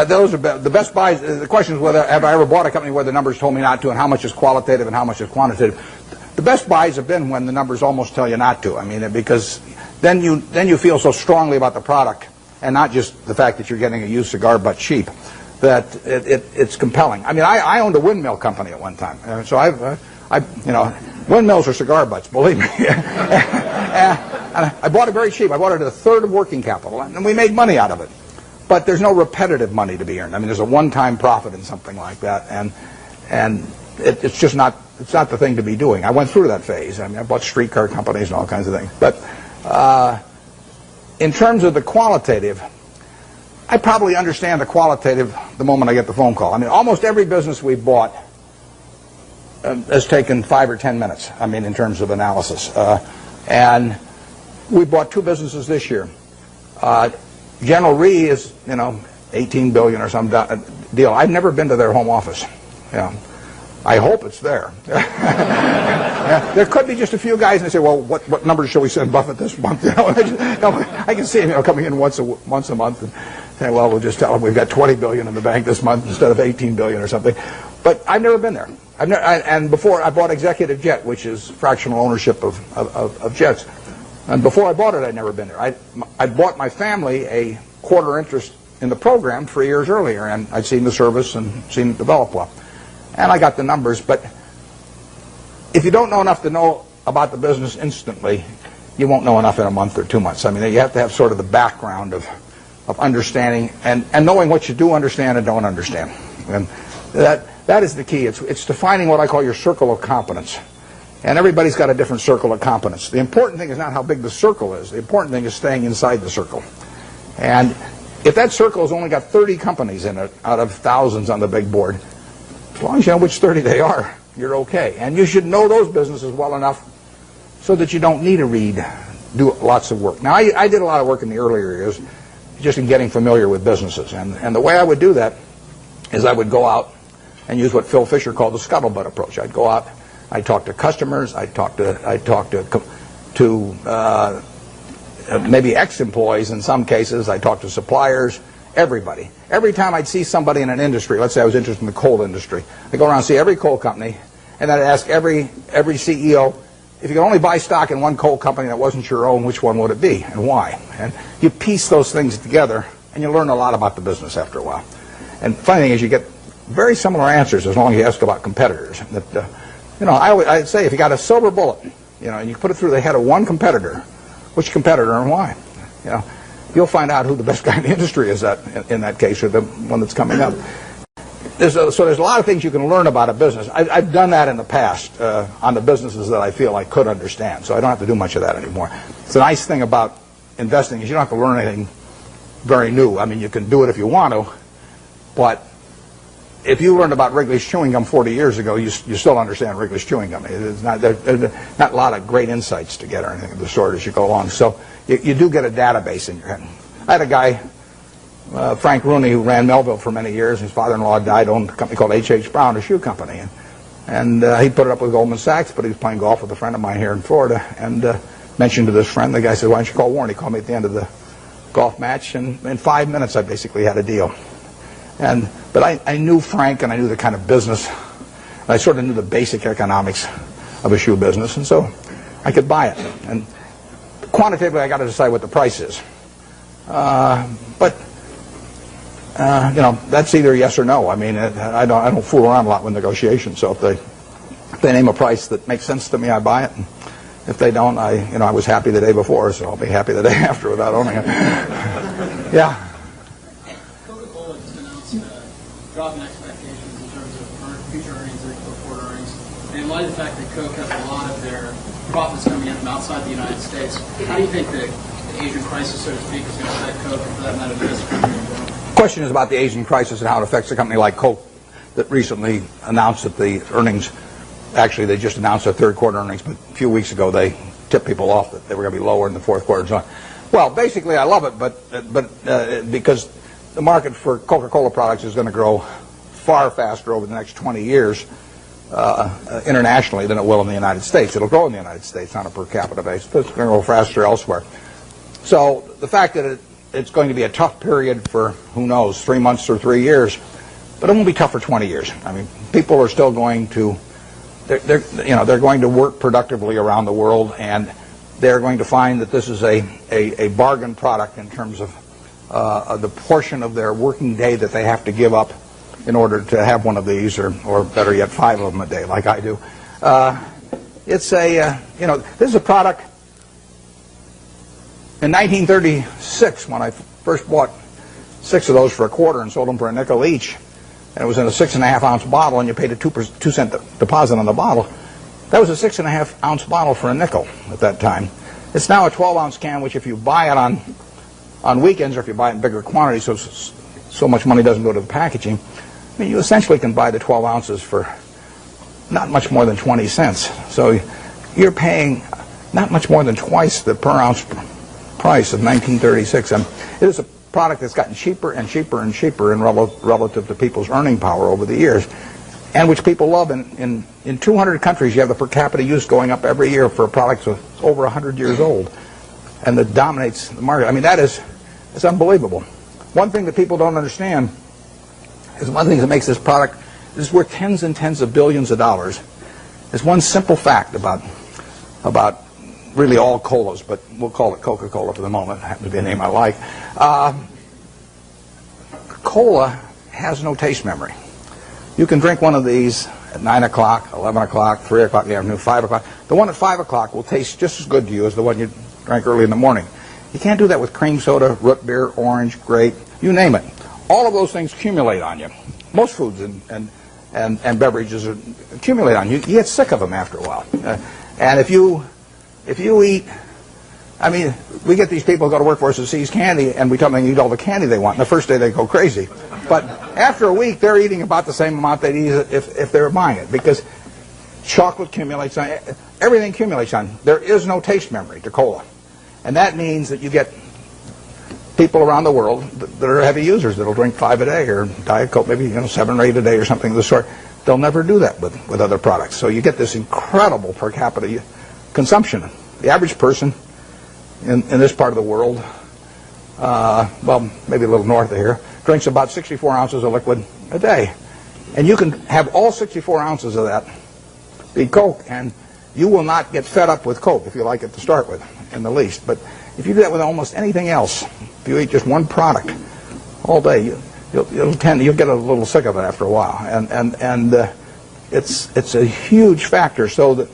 Those are the best buys. The question is whether have I ever bought a company where the numbers told me not to, and how much is qualitative and how much is quantitative. The best buys have been when the numbers almost tell you not to. I mean, because then you feel so strongly about the product, and not just the fact that you're getting a used cigar butt cheap, that it's compelling. I mean, I owned a windmill company at one time, so windmills are cigar butts, believe me. And I bought it very cheap. I bought it at a third of working capital, and we made money out of it. But there's no repetitive money to be earned. I mean, there's a one-time profit in something like that, and it's just not the thing to be doing. I went through that phase. I mean, I bought streetcar companies and all kinds of things. But in terms of the qualitative, I probably understand the qualitative the moment I get the phone call. I mean, almost every business we've bought has taken 5 or 10 minutes, I mean, in terms of analysis. And we bought 2 businesses this year. General Re is, $18 billion or some deal. I've never been to their home office. I hope it's there. There could be just a few guys, and they say, "Well, what numbers shall we send Buffett this month?" I can see him, coming in once a month and saying, "Well, we'll just tell him we've got $20 billion in the bank this month instead of $18 billion or something." But I've never been there. And before I bought Executive Jet, which is fractional ownership of jets. And before I bought it, I'd never been there. I'd bought my family a quarter interest in the program 3 years earlier, and I'd seen the service and seen it develop well. And I got the numbers, but if you don't know enough to know about the business instantly, you won't know enough in a month or 2 months. I mean, you have to have sort of the background of understanding and knowing what you do understand and don't understand. And that is the key. It's defining what I call your circle of competence. And everybody's got a different circle of competence. The important thing is not how big the circle is. The important thing is staying inside the circle. And if that circle has only got 30 companies in it out of thousands on the big board, as long as you know which 30 they are, you're okay. And you should know those businesses well enough so that you don't need to do lots of work. Now, I did a lot of work in the earlier years just in getting familiar with businesses. And the way I would do that is I would go out and use what Phil Fisher called the scuttlebutt approach. I'd go out, I'd talk to customers, I'd talk to maybe ex-employees in some cases, I'd talk to suppliers, everybody. Every time I'd see somebody in an industry, let's say I was interested in the coal industry, I'd go around and see every coal company, and then I'd ask every CEO, if you could only buy stock in one coal company that wasn't your own, which one would it be and why? And you piece those things together, and you learn a lot about the business after a while. And the funny thing is you get very similar answers as long as you ask about competitors. I'd say if you got a silver bullet, and you put it through the head of one competitor, which competitor and why? You'll find out who the best guy in the industry is in that case, or the one that's coming up. There's a lot of things you can learn about a business. I've done that in the past on the businesses that I feel I could understand, so I don't have to do much of that anymore. It's a nice thing about investing is you don't have to learn anything very new. I mean, you can do it if you want to, but if you learned about Wrigley's chewing gum 40 years ago, you still understand Wrigley's chewing gum. There's not a lot of great insights to get or anything of the sort as you go along. So you do get a database in your head. I had a guy, Frank Rooney, who ran Melville for many years. His father-in-law died, owned a company called H.H. Brown, a shoe company. And he put it up with Goldman Sachs, but he was playing golf with a friend of mine here in Florida and mentioned to this friend, the guy said, "Why don't you call Warren?" He called me at the end of the golf match, and in 5 minutes I basically had a deal. But I knew Frank, and I knew the kind of business. I sort of knew the basic economics of a shoe business, and so I could buy it. And quantitatively, I got to decide what the price is. But that's either yes or no. I mean, I don't fool around a lot with negotiations. So if they name a price that makes sense to me, I buy it. And if they don't, I was happy the day before, so I'll be happy the day after without owning it. Yeah. Coca-Cola just announced a drop in expectations in terms of future earnings and forward earnings. And in light of the fact that Coke has a lot of their profits coming in from outside the United States, how do you think the Asian crisis, so to speak, is going to affect Coke, and for that matter, the rest of the country in general? Of question is about the Asian crisis and how it affects a company like Coke that recently announced that the earnings, actually they just announced their third quarter earnings, but a few weeks ago they tipped people off that they were going to be lower in the fourth quarter and so on. Well, basically I love it, but because the market for Coca-Cola products is going to grow far faster over the next 20 years internationally than it will in the United States. It'll grow in the United States on a per capita basis, but it's going to grow faster elsewhere. So the fact that it's going to be a tough period for, who knows, 3 months or 3 years, but it won't be tough for 20 years. I mean, people are still going to, they're going to work productively around the world, and they're going to find that this is a bargain product in terms of the portion of their working day that they have to give up in order to have one of these, or better yet, 5 of them a day, like I do. It's this is a product. In 1936, when I first bought 6 of those for a quarter and sold them for a nickel each, and it was in a 6.5-ounce bottle, and you paid a 2% deposit on the bottle, that was a 6.5-ounce bottle for a nickel at that time. It's now a 12-ounce can, which if you buy it on weekends, or if you buy it in bigger quantities, so much money doesn't go to the packaging, I mean, you essentially can buy the 12 ounces for not much more than 20 cents. So you're paying not much more than twice the per ounce price of 1936. And it is a product that's gotten cheaper and cheaper and cheaper in relative to people's earning power over the years, and which people love. In 200 countries, you have the per capita use going up every year for a product that's over 100 years old, and that dominates the market. I mean, it's unbelievable. One thing that people don't understand is one thing that makes this product is worth tens and tens of billions of dollars. Is one simple fact about really all colas, but we'll call it Coca-Cola for the moment. It happens to be a name I like. Cola has no taste memory. You can drink one of these at 9 o'clock, 11 o'clock, 3 o'clock in the afternoon, 5 o'clock. The one at 5 o'clock will taste just as good to you as the one you drank early in the morning. You can't do that with cream soda, root beer, orange, grape, you name it. All of those things accumulate on you. Most foods and beverages accumulate on you. You get sick of them after a while. And if you eat, I mean, we get these people who go to work for us that seize candy, and we tell them they eat all the candy they want. And the first day they go crazy. But after a week, they're eating about the same amount they'd eat if they were buying it, because chocolate accumulates on, everything accumulates on. There is no taste memory to cola. And that means that you get people around the world that are heavy users that'll drink 5 a day, or Diet Coke maybe 7 or 8 a day or something of the sort. They'll never do that with other products. So you get this incredible per capita consumption. The average person in this part of the world, well, maybe a little north of here, drinks about 64 ounces of liquid a day. And you can have all 64 ounces of that be Coke, and you will not get fed up with Coke if you like it to start with, in the least. But if you do that with almost anything else, if you eat just one product all day, you'll get a little sick of it after a while. And it's a huge factor. So that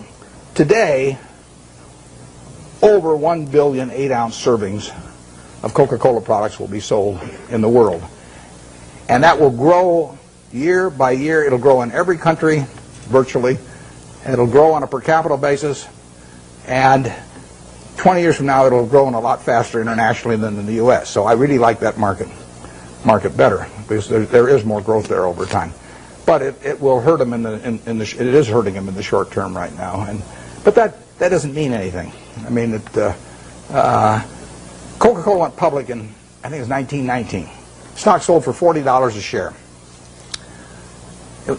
today, over 1 billion 8-ounce servings of Coca-Cola products will be sold in the world. And that will grow year by year. It'll grow in every country, virtually. And it'll grow on a per capita basis. And 20 years from now, it'll have grown a lot faster internationally than in the U.S. So I really like that market better, because there is more growth there over time. But it will hurt them it is hurting them in the short term right now. But that doesn't mean anything. I mean, Coca-Cola went public in, I think it was 1919. Stock sold for $40 a share. It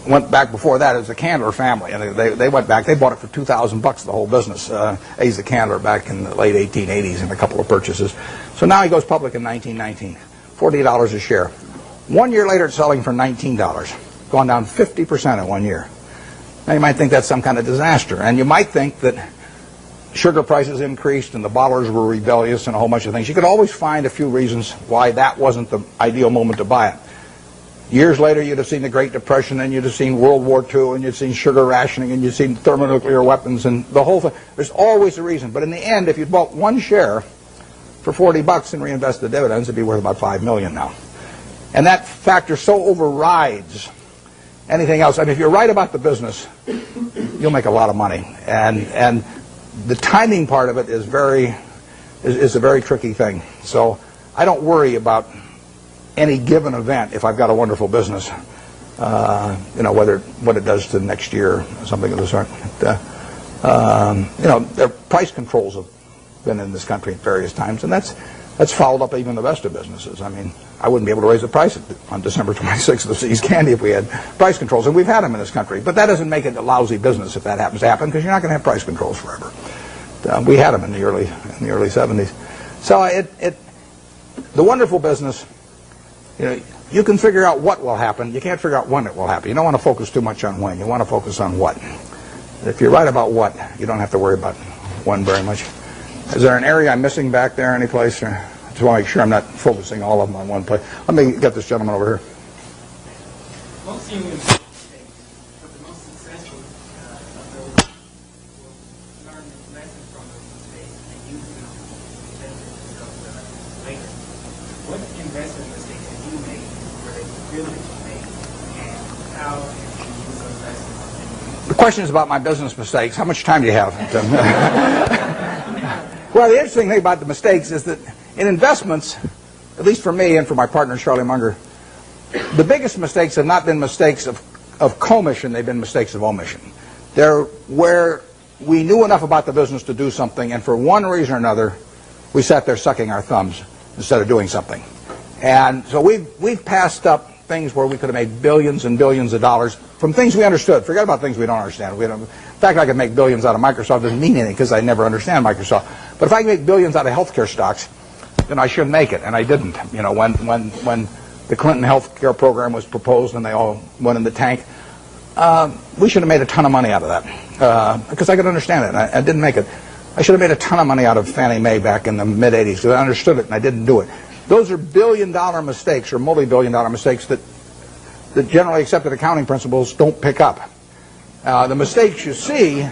went back before that as the Candler family, and they went back. They bought it for $2,000, the whole business. Asa Candler back in the late 1880s in a couple of purchases. So now he goes public in 1919, $40 a share. 1 year later, it's selling for $19, gone down 50% in 1 year. Now you might think that's some kind of disaster, and you might think that sugar prices increased and the bottlers were rebellious and a whole bunch of things. You could always find a few reasons why that wasn't the ideal moment to buy it. Years later, you'd have seen the Great Depression, and you'd have seen World War II, and you'd seen sugar rationing, and you'd seen thermonuclear weapons, and the whole thing. There's always a reason. But in the end, if you bought one share for $40 and reinvested the dividends, it'd be worth about $5 million now. And that factor so overrides anything else. I mean, if you're right about the business, you'll make a lot of money. And the timing part of it is a very tricky thing. So I don't worry about any given event, if I've got a wonderful business, what it does to next year or something of the sort. Their price controls have been in this country at various times, and that's fouled up even the best of businesses. I mean, I wouldn't be able to raise the price on December 26th of See's Candy if we had price controls, and we've had them in this country. But that doesn't make it a lousy business if that happens to happen, because you're not going to have price controls forever. We had them in the early 70s. So the wonderful business, you can figure out what will happen. You can't figure out when it will happen. You don't want to focus too much on when. You want to focus on what. If you're right about what, you don't have to worry about when very much. Is there an area I'm missing back there any place? Or I just want to make sure I'm not focusing all of them on one place. Let me get this gentleman over here. Most humans make mistakes, but the most successful of those will learn lessons from those mistakes and use them to benefit themselves later. What investment mistakes have you made where they really made, and how have you used those lessons? The question is about my business mistakes. How much time do you have? Well, the interesting thing about the mistakes is that in investments, at least for me and for my partner Charlie Munger, the biggest mistakes have not been mistakes of commission, they've been mistakes of omission. They're where we knew enough about the business to do something, and for one reason or another, we sat there sucking our thumbs instead of doing something. And so we've passed up things where we could have made billions and billions of dollars from things we understood. Forget about things we don't understand. In fact, I could make billions out of Microsoft. Doesn't mean anything because I never understand Microsoft. But if I can make billions out of healthcare stocks, then I should make it, and I didn't. When the Clinton healthcare program was proposed and they all went in the tank, we should have made a ton of money out of that because I could understand it, and I didn't make it. I should have made a ton of money out of Fannie Mae back in the mid-'80s because I understood it and I didn't do it. Those are billion-dollar mistakes or multi-billion-dollar mistakes that generally accepted accounting principles don't pick up. The mistakes you see, I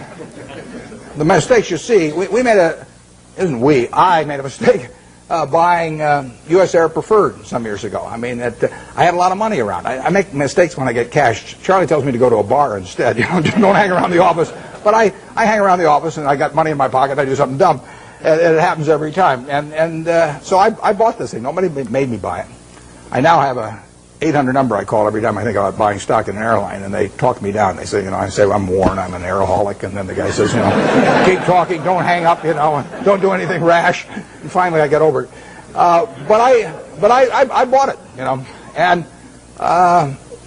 made a mistake buying U.S. Air Preferred some years ago. I mean, I had a lot of money around. I make mistakes when I get cash. Charlie tells me to go to a bar instead. Just don't hang around the office. But I hang around the office and I got money in my pocket. I do something dumb. And it happens every time. So I bought this thing. Nobody made me buy it. I now have a 800 number I call every time I think about buying stock in an airline, and they talk me down. They say, I say, I'm Warren, I'm an airaholic, and then the guy says, keep talking, don't hang up, and don't do anything rash. And finally, I get over it. But I bought it, and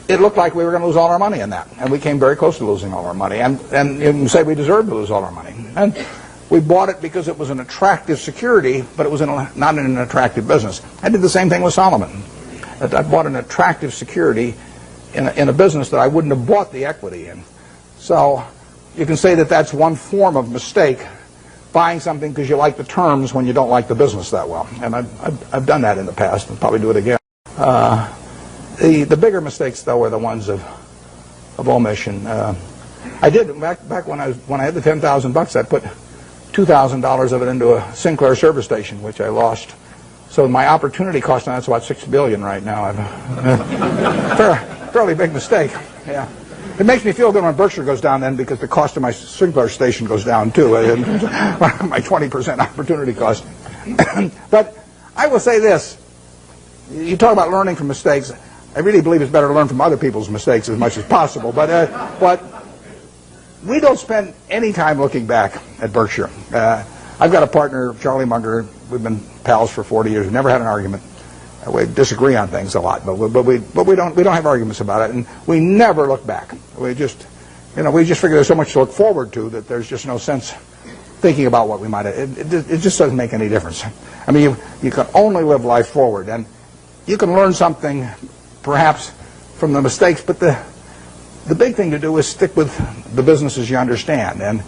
it looked like we were going to lose all our money in that, and we came very close to losing all our money, and you can say we deserved to lose all our money. And we bought it because it was an attractive security, but it was not in an attractive business. I did the same thing with Solomon. I bought an attractive security in a business that I wouldn't have bought the equity in. So you can say that that's one form of mistake, buying something because you like the terms when you don't like the business that well. And I've done that in the past and probably do it again. The bigger mistakes, though, are the ones of omission. I did back when I had the $10,000. I put $2,000 of it into a Sinclair service station, which I lost. So my opportunity cost on that's about $6 billion right now. Fairly big mistake. Yeah, it makes me feel good when Berkshire goes down then because the cost of my Sinclair station goes down too. My 20% opportunity cost. But I will say this: you talk about learning from mistakes. I really believe it's better to learn from other people's mistakes as much as possible. But we don't spend any time looking back at Berkshire. I've got a partner, Charlie Munger. We've been pals for 40 years. We've never had an argument. We disagree on things a lot, but we don't have arguments about it, and we never look back. We just figure there's so much to look forward to that there's just no sense thinking about what we might have. It just doesn't make any difference. I mean, you can only live life forward, and you can learn something perhaps from the mistakes, but the big thing to do is stick with the businesses you understand. And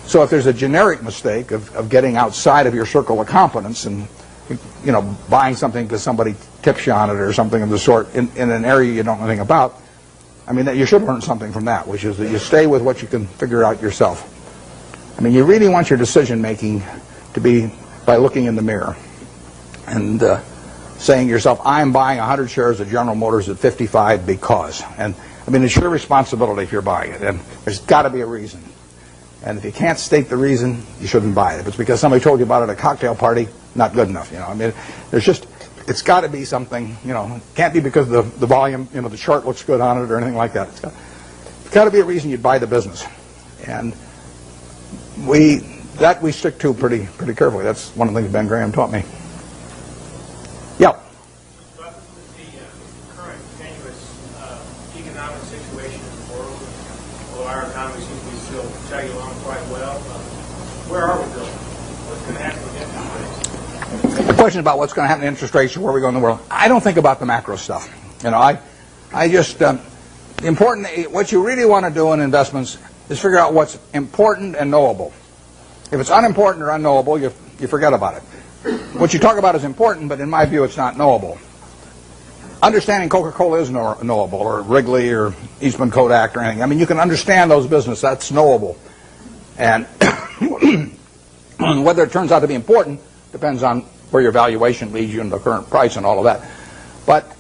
so if there's a generic mistake of getting outside of your circle of competence and buying something because somebody tips you on it or something of the sort in an area you don't know anything about, I mean, you should learn something from that, which is that you stay with what you can figure out yourself. I mean, you really want your decision making to be by looking in the mirror and saying to yourself, I'm buying 100 shares of General Motors at 55 because. And I mean, it's your responsibility if you're buying it, and there's got to be a reason. And if you can't state the reason, you shouldn't buy it. If it's because somebody told you about it at a cocktail party, not good enough. I mean, there's just it's got to be something, it can't be because the volume, the chart looks good on it or anything like that. It's got to be a reason you'd buy the business. And we stick to pretty carefully. That's one of the things Ben Graham taught me. Yeah. But with the current tenuous economic situation in the world, although our economy seems to be still chugging along quite well, where are we going? What's going to happen with interest rates? The question about what's going to happen to interest rates or where we go in the world, I don't think about the macro stuff. I just what you really want to do in investments is figure out what's important and knowable. If it's unimportant or unknowable, you forget about it. What you talk about is important, but in my view, it's not knowable. Understanding Coca-Cola is knowable, or Wrigley, or Eastman Kodak, or anything. I mean, you can understand those businesses. That's knowable. And whether it turns out to be important depends on where your valuation leads you and the current price and all of that. But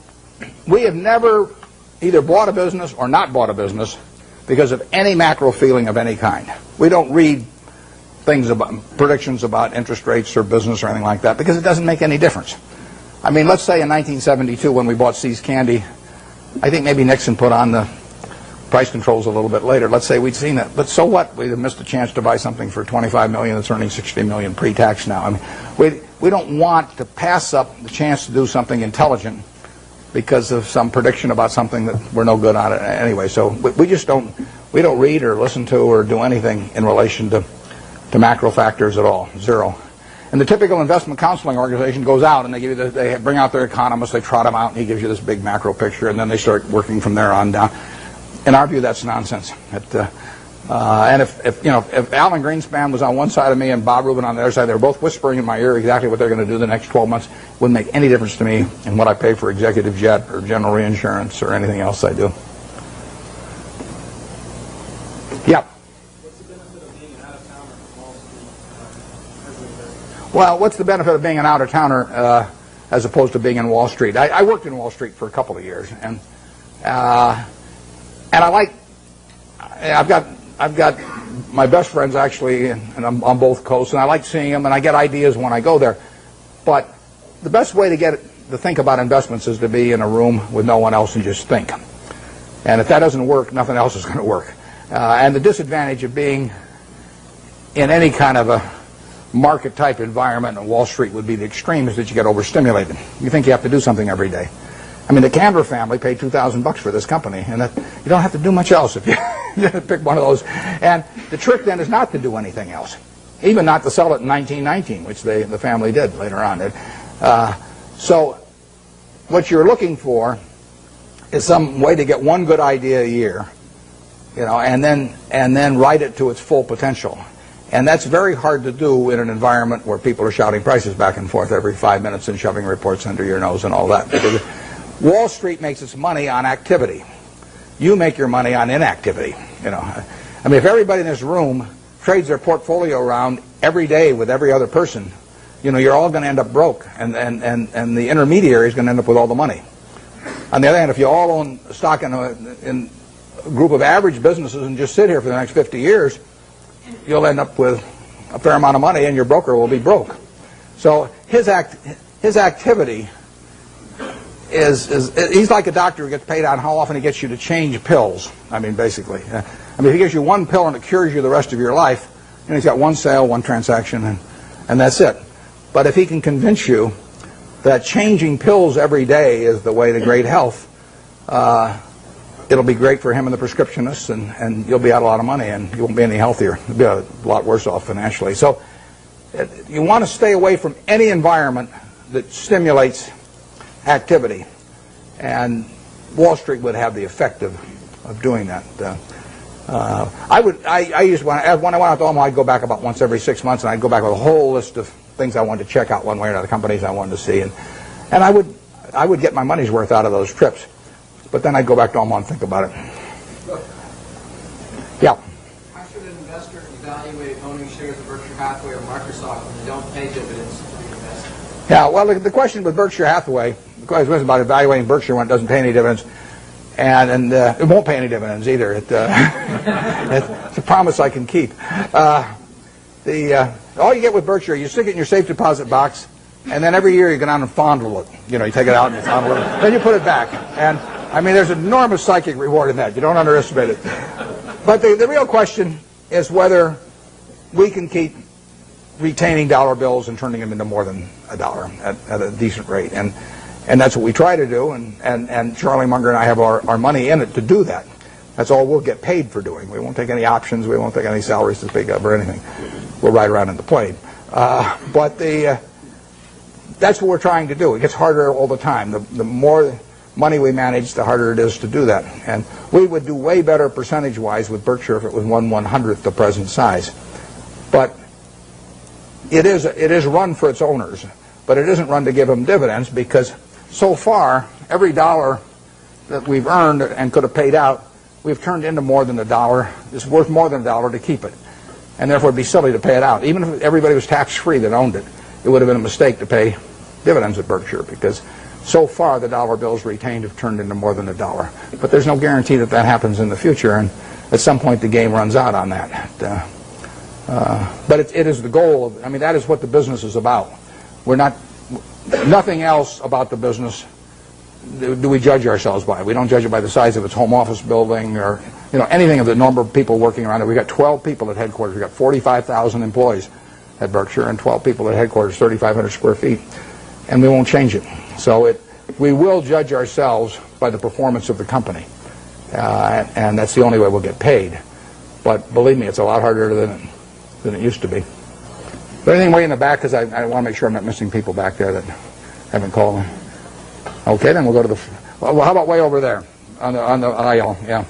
we have never either bought a business or not bought a business because of any macro feeling of any kind. We don't read things about predictions about interest rates or business or anything like that because it doesn't make any difference. I mean, let's say in 1972 when we bought See's Candy, I think maybe Nixon put on the price controls a little bit later. Let's say we'd seen it, but so what? We'd have missed a chance to buy something for $25 million that's earning $60 million pre-tax now. I mean, we don't want to pass up the chance to do something intelligent because of some prediction about something that we're no good on it anyway. So we just don't read or listen to or do anything in relation to macro factors at all, zero. And the typical investment counseling organization goes out and they bring out their economists, they trot them out, and he gives you this big macro picture, and then they start working from there on down. In our view, that's nonsense. And if Alan Greenspan was on one side of me and Bob Rubin on the other side, they were both whispering in my ear exactly what they're going to do the next 12 months. It wouldn't make any difference to me in what I pay for executive jet or general reinsurance or anything else I do. Yeah. What's the benefit of being an out-of-towner from Wall Street as an investor? Well, what's the benefit of being an out-of-towner as opposed to being in Wall Street? I worked in Wall Street for a couple of years, and I've got my best friends actually, and I'm on both coasts, and I like seeing them, and I get ideas when I go there. But the best way to think about investments is to be in a room with no one else and just think. And if that doesn't work, nothing else is going to work. And the disadvantage of being in any kind of a market-type environment in Wall Street would be the extreme is that you get overstimulated. You think you have to do something every day. I mean, the Candler family paid $2,000 for this company, and you don't have to do much else if you pick one of those. And the trick then is not to do anything else, even not to sell it in 1919, which the family did later on. So what you're looking for is some way to get one good idea a year, and then ride it to its full potential. And that's very hard to do in an environment where people are shouting prices back and forth every 5 minutes and shoving reports under your nose and all that. Because Wall Street makes its money on activity. You make your money on inactivity. I mean, if everybody in this room trades their portfolio around every day with every other person, you're all going to end up broke, and the intermediary is going to end up with all the money. On the other hand, if you all own stock in a group of average businesses and just sit here for the next 50 years, you'll end up with a fair amount of money, and your broker will be broke. So his activity he's like a doctor who gets paid on how often he gets you to change pills. I mean, basically. If he gives you one pill and it cures you the rest of your life, he's got one sale, one transaction, and that's it. But if he can convince you that changing pills every day is the way to great health, it'll be great for him and the prescriptionists, and you'll be out a lot of money, and you won't be any healthier. You'll be a lot worse off financially. So you want to stay away from any environment that stimulates activity, and Wall Street would have the effect of doing that. I used when I went out to Omaha, I'd go back about once every 6 months, and I'd go back with a whole list of things I wanted to check out one way or another, companies I wanted to see, and I would get my money's worth out of those trips. But then I'd go back to Omaha and think about it. Yeah. How should an investor evaluate owning shares of Berkshire Hathaway or Microsoft when they don't pay dividends to the investor? Yeah, well, the question with Berkshire Hathaway, the question was about evaluating Berkshire when it doesn't pay any dividends, and it won't pay any dividends either. It's a promise I can keep. All you get with Berkshire, you stick it in your safe deposit box, and then every year you go down and fondle it. You know, you take it out and you fondle it, then you put it back. And I mean, there's enormous psychic reward in that. You don't underestimate it. But the real question is whether we can keep retaining dollar bills and turning them into more than a dollar at a decent rate. And that's what we try to do. And Charlie Munger and I have our money in it to do that. That's all we'll get paid for doing. We won't take any options. We won't take any salaries to speak of or anything. We'll ride around in the plane. But that's what we're trying to do. It gets harder all the time. The more money we manage, the harder it is to do that. And we would do way better percentage-wise with Berkshire if it was 1/100th the present size. But it is run for its owners. But it isn't run to give them dividends, because so far, every dollar that we've earned and could have paid out, we've turned into more than a dollar. It's worth more than a dollar to keep it. And therefore, it'd be silly to pay it out. Even if everybody was tax-free that owned it, it would have been a mistake to pay dividends at Berkshire, because so far the dollar bills retained have turned into more than a dollar. But there's no guarantee that that happens in the future, and at some point the game runs out on that. But it is the goal. I mean, that is what the business is about. We're not, nothing else about the business do we judge ourselves by. We don't judge it by the size of its home office building or anything of the number of people working around it. We've got 12 people at headquarters. We've got 45,000 employees at Berkshire and 12 people at headquarters, 3,500 square feet. And we won't change it. So we will judge ourselves by the performance of the company. And that's the only way we'll get paid. But believe me, it's a lot harder than it used to be. But anything way in the back, because I want to make sure I'm not missing people back there that haven't called. Okay, then we'll go to the... Well, how about way over there on the aisle? Yeah.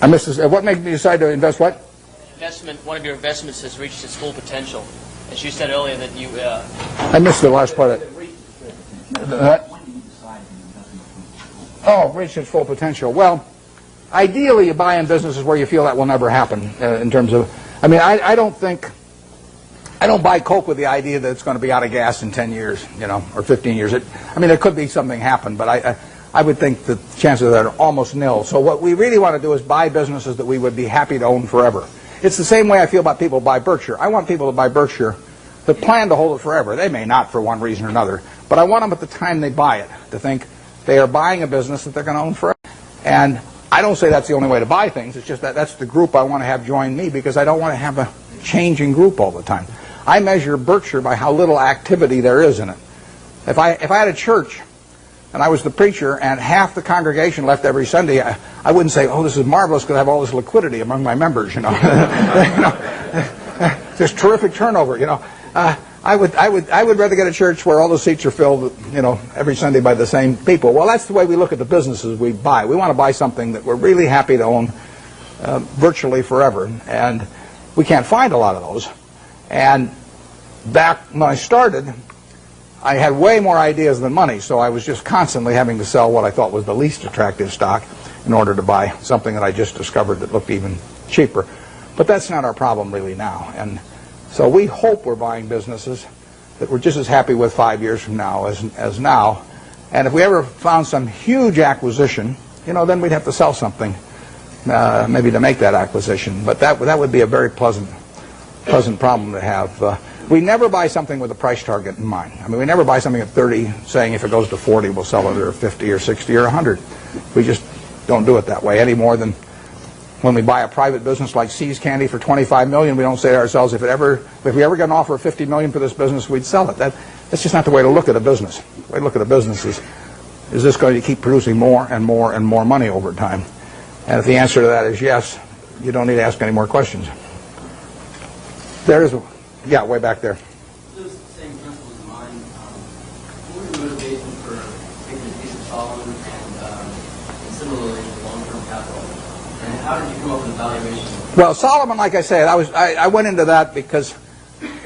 I missed this. What made me decide to invest what? One of your investments has reached its full potential. As you said earlier that you... I missed the last part of it. Oh, reached its full potential. Well, ideally you buy in businesses where you feel that will never happen in terms of... I mean, I don't buy Coke with the idea that it's going to be out of gas in 10 years, or 15 years. I mean, there could be something happen, but I would think the chances of that are almost nil. So what we really want to do is buy businesses that we would be happy to own forever. It's the same way I feel about people who buy Berkshire. I want people to buy Berkshire that plan to hold it forever. They may not for one reason or another, but I want them at the time they buy it to think they are buying a business that they're going to own forever. And I don't say that's the only way to buy things. It's just that's the group I want to have join me, because I don't want to have a changing group all the time. I measure Berkshire by how little activity there is in it. If I had a church and I was the preacher and half the congregation left every Sunday, I wouldn't say, oh, this is marvelous because I have all this liquidity among my members, There's terrific turnover, I would rather get a church where all the seats are filled, every Sunday by the same people. Well, that's the way we look at the businesses we buy. We want to buy something that we're really happy to own virtually forever. And we can't find a lot of those. And back when I started, I had way more ideas than money, so I was just constantly having to sell what I thought was the least attractive stock in order to buy something that I just discovered that looked even cheaper. But that's not our problem really now. And so we hope we're buying businesses that we're just as happy with 5 years from now as now. And if we ever found some huge acquisition, then we'd have to sell something maybe to make that acquisition. But that would be a very pleasant problem to have. We never buy something with a price target in mind. I mean, we never buy something at 30 saying if it goes to 40, we'll sell it, or 50 or 60 or 100. We just don't do it that way any more than when we buy a private business like See's Candy for $25 million. We don't say to ourselves, if we ever got an offer of $50 million for this business, we'd sell it. That's just not the way to look at a business. The way to look at a business is this going to keep producing more and more and more money over time? And if the answer to that is yes, you don't need to ask any more questions. Yeah, way back there. Those same principles in mind, what were your motivations for taking a piece of Solomon and similarly long-term capital? And how did you come up with the valuation? Well, Solomon, like I said, I went into that because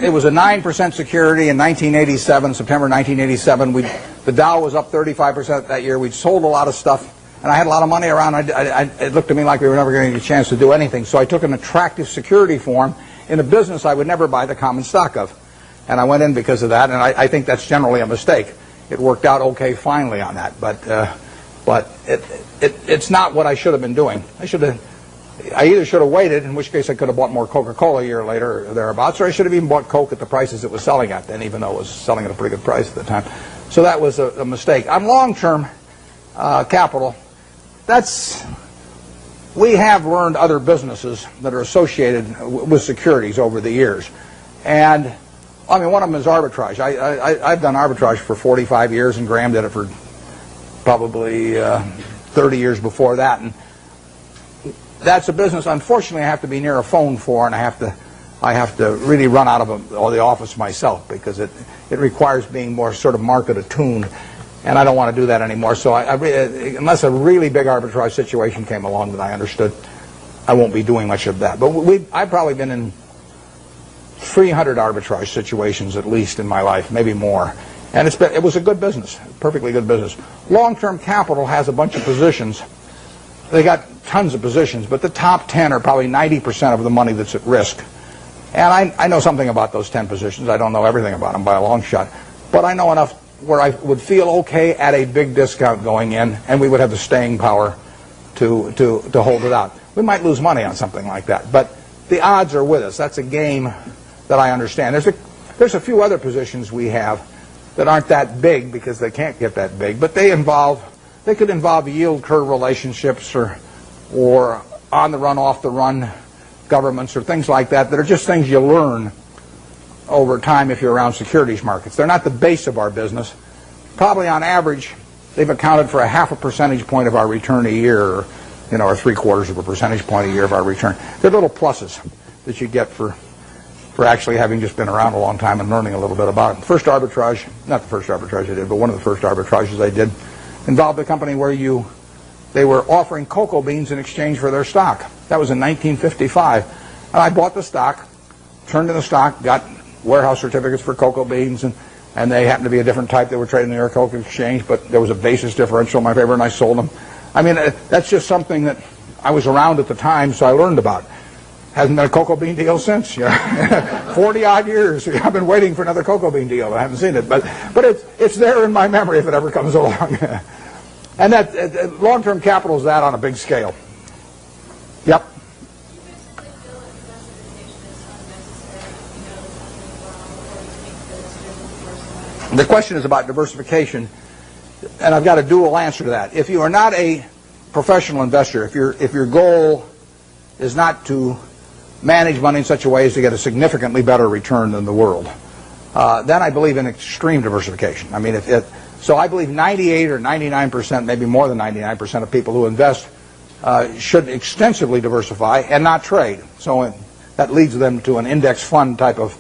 it was a 9% security in 1987, September 1987. The Dow was up 35% that year. We'd sold a lot of stuff, and I had a lot of money around. It looked to me like we were never going to get a chance to do anything. So I took an attractive security form in a business I would never buy the common stock of. And I went in because of that, and I think that's generally a mistake. It worked out okay finally on that, but it's not what I should have been doing. I should have I either should have waited, in which case I could have bought more Coca-Cola a year later or thereabouts, or I should have even bought Coke at the prices it was selling at then, even though it was selling at a pretty good price at the time. So that was a mistake. On long-term capital, we have learned other businesses that are associated with securities over the years. And, I mean, one of them is arbitrage. I've done arbitrage for 45 years, and Graham did it for probably 30 years before that. And that's a business, unfortunately, I have to be near a phone for, and I have to really run out of the office myself, because it requires being more sort of market attuned, and I don't want to do that anymore. So unless a really big arbitrage situation came along that I understood, I won't be doing much of that. But I've probably been in 300 arbitrage situations at least in my life, maybe more. And it was a good business, perfectly good business. Long-term capital has a bunch of positions. They got tons of positions, but the top 10 are probably 90% of the money that's at risk. And I know something about those 10 positions. I don't know everything about them by a long shot. But I know enough where I would feel okay at a big discount going in, and we would have the staying power to hold it out. We might lose money on something like that, but the odds are with us. That's a game that I understand. There's a few other positions we have that aren't that big because they can't get that big, but they could involve yield curve relationships or on the run, off the run governments or things like that are just things you learn over time if you're around securities markets. They're not the base of our business. Probably on average, they've accounted for a half a percentage point of our return a year, or 3/4 of a percentage point a year of our return. They're little pluses that you get for actually having just been around a long time and learning a little bit about it. First arbitrage, not the first arbitrage I did, but one of the first arbitrages I did, involved a company where they were offering cocoa beans in exchange for their stock. That was in 1955. And I bought the stock, turned in the stock, got warehouse certificates for cocoa beans, and they happened to be a different type. They were traded in the New York Cocoa Exchange, but there was a basis differential in my favor, and I sold them. I mean, that's just something that I was around at the time, so I learned about. Hasn't been a cocoa bean deal since. 40-odd years. I've been waiting for another cocoa bean deal. I haven't seen it, but it's there in my memory if it ever comes along. And that long-term capital is that on a big scale. Yep. The question is about diversification, and I've got a dual answer to that. If you are not a professional investor, if your goal is not to manage money in such a way as to get a significantly better return than the world, then I believe in extreme diversification. I mean, so I believe 98 or 99%, maybe more than 99% of people who invest should extensively diversify and not trade. So that leads them to an index fund type of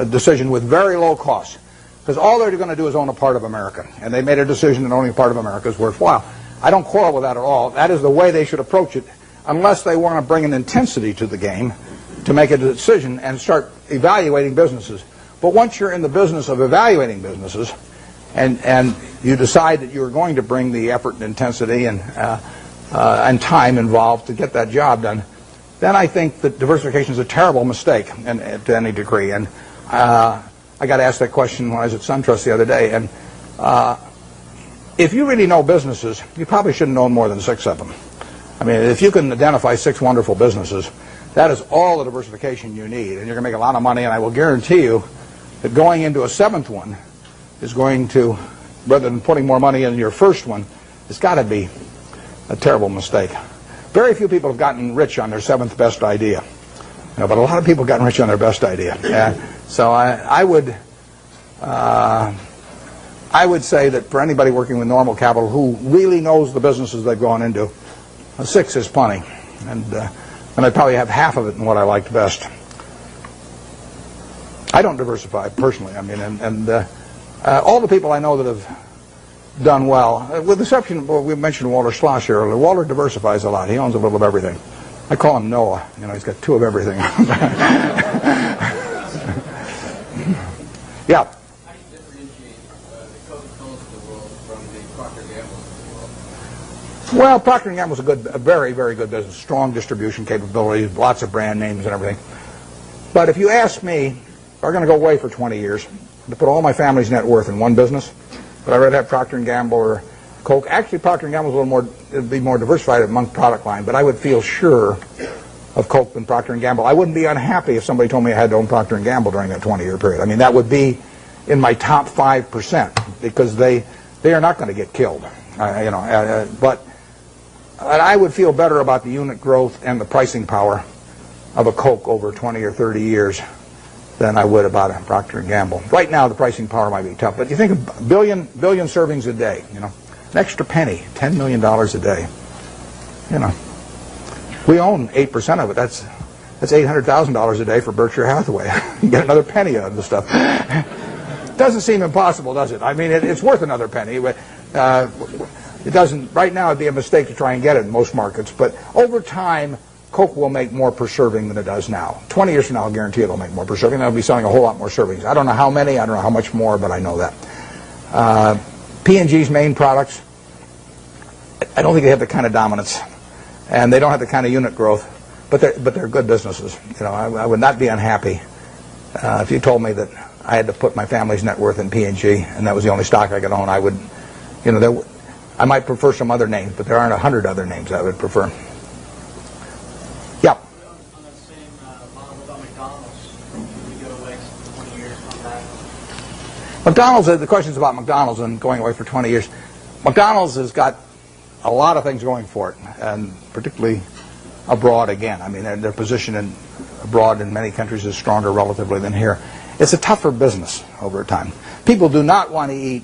decision with very low costs. Because all they're going to do is own a part of America. And they made a decision that owning a part of America is worthwhile. I don't quarrel with that at all. That is the way they should approach it, unless they want to bring an intensity to the game to make a decision and start evaluating businesses. But once you're in the business of evaluating businesses, and you decide that you're going to bring the effort and intensity and time involved to get that job done, then I think that diversification is a terrible mistake to any degree. And I got asked that question when I was at SunTrust the other day. And if you really know businesses, you probably shouldn't own more than 6 of them. I mean, if you can identify 6 wonderful businesses, that is all the diversification you need, and you're going to make a lot of money. And I will guarantee you that going into a 7th one is going to, rather than putting more money in your first one, it's got to be a terrible mistake. Very few people have gotten rich on their 7th best idea, but a lot of people have gotten rich on their best idea. So I would say that for anybody working with normal capital who really knows the businesses they've gone into, a 6 is plenty, and I'd probably have half of it in what I liked best. I don't diversify personally. I mean, and all the people I know that have done well, with the exception of, we mentioned Walter Schloss earlier. Walter diversifies a lot. He owns a little of everything. I call him Noah. He's got 2 of everything. Yeah. How do you differentiate the Coca-Colas of the world from the Procter & Gamble's of the world? Well, Procter & Gamble's a very, very good business. Strong distribution capabilities, lots of brand names and everything. But if you ask me, if I'm going to go away for 20 years, to put all my family's net worth in one business, but I'd rather have Procter & Gamble or Coke. Actually, Procter & Gamble's a little more, it'd be more diversified among product line, but I would feel sure of Coke than Procter & Gamble. I wouldn't be unhappy if somebody told me I had to own Procter & Gamble during that 20-year period. I mean, that would be in my top 5% because they are not going to get killed. But I would feel better about the unit growth and the pricing power of a Coke over 20 or 30 years than I would about a Procter & Gamble. Right now, the pricing power might be tough, but you think of billion servings a day, an extra penny, $10 million a day. We own 8% of it. That's $800,000 a day for Berkshire Hathaway. You get another penny out of the stuff. Doesn't seem impossible, does it? I mean, it's worth another penny, but it doesn't. Right now, it'd be a mistake to try and get it in most markets. But over time, Coke will make more per serving than it does now. 20 years from now, I'll guarantee it'll make more per serving. They'll be selling a whole lot more servings. I don't know how many. I don't know how much more, but I know that. P&G's main products, I don't think they have the kind of dominance, and they don't have the kind of unit growth, but they're good businesses. I would not be unhappy if you told me that I had to put my family's net worth in P&G, and that was the only stock I could own. I would, I might prefer some other names, but there aren't 100 other names I would prefer. Yeah. On that same model about McDonald's, we go away for 20 years on that. McDonald's, the question's about McDonald's and going away for 20 years. McDonald's has got a lot of things going for it, and particularly abroad again. I mean, their position abroad in many countries is stronger relatively than here. It's a tougher business over time. People do not want to eat,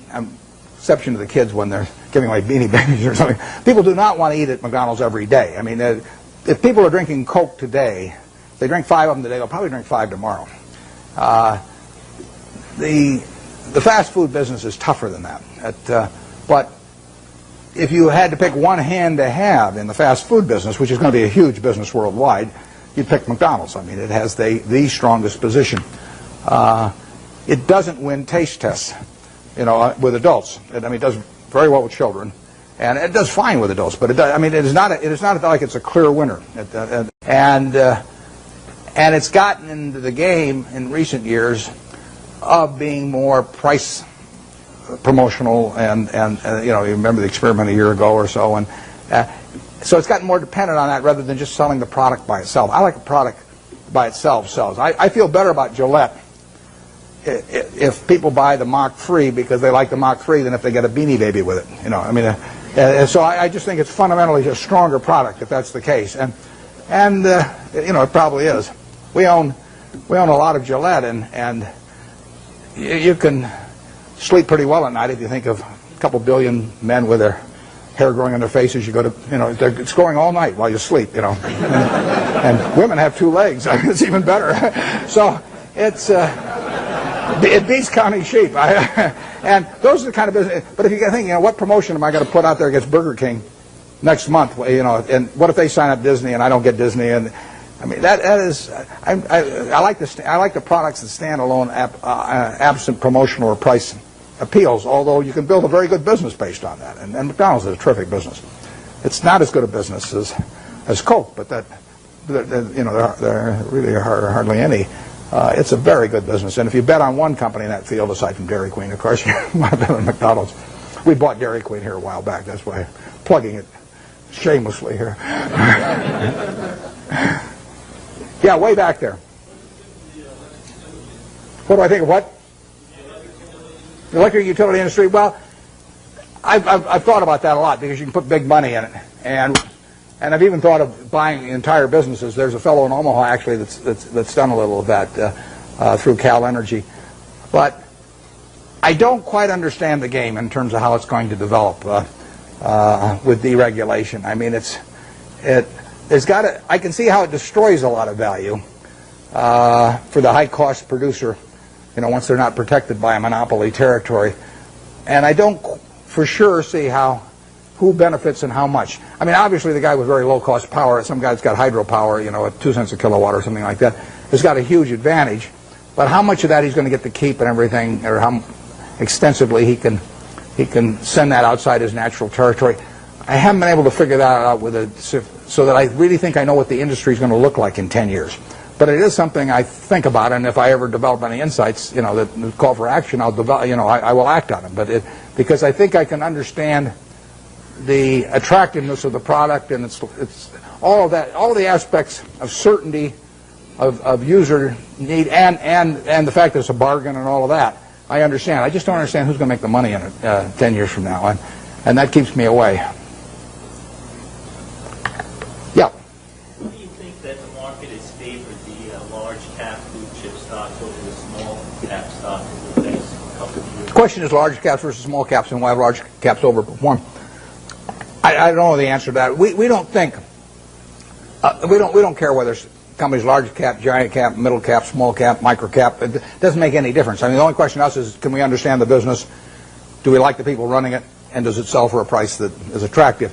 exception to the kids when they're giving away Beanie Babies or something, people do not want to eat at McDonald's every day. I mean, if people are drinking Coke today, they drink 5 of them today, they'll probably drink 5 tomorrow. The fast food business is tougher than that. But if you had to pick one hand to have in the fast food business, which is going to be a huge business worldwide, you'd pick McDonald's. I mean, it has the strongest position. It doesn't win taste tests, with adults. It does very well with children, and it does fine with adults. But it is not like it's a clear winner. And it's gotten into the game in recent years of being more price promotional, and you remember the experiment a year ago or so, and so it's gotten more dependent on that rather than just selling the product by itself. I like a product by itself sells. I feel better about Gillette if people buy the Mach 3 because they like the Mach 3 than if they get a Beanie Baby with it. So I just think it's fundamentally a stronger product if that's the case, and it probably is. We own a lot of Gillette, and you can sleep pretty well at night if you think of a couple billion men with their hair growing on their faces. You go to, it's growing all night while you sleep, and women have 2 legs. It's even better. So it beats counting sheep. And those are the kind of business. But if you think, what promotion am I going to put out there against Burger King next month? And what if they sign up Disney and I don't get Disney? And I mean, that is, I like the products that stand alone, absent promotional or price appeals. Although you can build a very good business based on that, and McDonald's is a terrific business. It's not as good a business as Coke, but there really are hardly any. It's a very good business, and if you bet on one company in that field, aside from Dairy Queen, of course, you want to bet on McDonald's. We bought Dairy Queen here a while back. That's why I'm plugging it shamelessly here. Yeah, way back there. What do I think of what? The electric utility industry. Well, I've thought about that a lot because you can put big money in it, and I've even thought of buying entire businesses. There's a fellow in Omaha actually that's done a little of that through Cal Energy, but I don't quite understand the game in terms of how it's going to develop with deregulation. I mean, I can see how it destroys a lot of value for the high-cost producer, once they're not protected by a monopoly territory. And I don't for sure see who benefits and how much. I mean, obviously the guy with very low-cost power, some guy that's got hydropower, at 2 cents a kilowatt or something like that, has got a huge advantage. But how much of that he's going to get to keep and everything, or how extensively he can send that outside his natural territory, I haven't been able to figure that out so that I really think I know what the industry is going to look like in 10 years. But it is something I think about, and if I ever develop any insights, that call for action, I'll develop, I will act on them. But because I think I can understand the attractiveness of the product, and it's all of that, all of the aspects of certainty of user need, and the fact that it's a bargain and all of that. I understand. I just don't understand who's going to make the money in it 10 years from now, and that keeps me away. Yeah. Who do you think that the market has favored the large cap blue chip stocks over the small cap stocks over the next couple of years? The question is large caps versus small caps, and why have large caps overperform. I don't know the answer to that. We don't think we don't care whether companies large cap, giant cap, middle cap, small cap, micro cap. It doesn't make any difference. I mean, the only question to us is, can we understand the business? Do we like the people running it? And does it sell for a price that is attractive?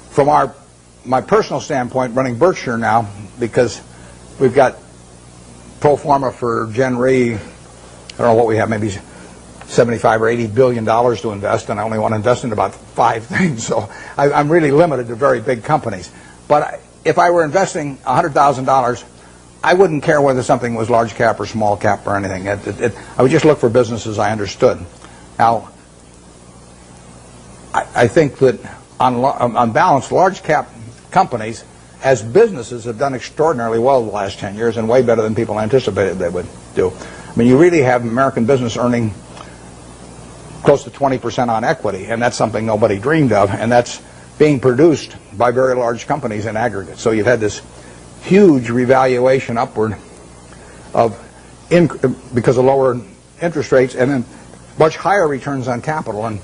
From my personal standpoint, running Berkshire now, because we've got pro forma for Gen Re, I don't know what we have, maybe 75 or 80 billion dollars to invest, and I only want to invest in about 5 things. So I'm really limited to very big companies. But if I were investing $100,000, I wouldn't care whether something was large cap or small cap or anything. I would just look for businesses I understood. Now, I think that on balance, large cap companies as businesses have done extraordinarily well the last 10 years and way better than people anticipated they would do. I mean, you really have American business earning close to 20% on equity, and that's something nobody dreamed of, and that's being produced by very large companies in aggregate. So you've had this huge revaluation upward because of lower interest rates, and then much higher returns on capital. And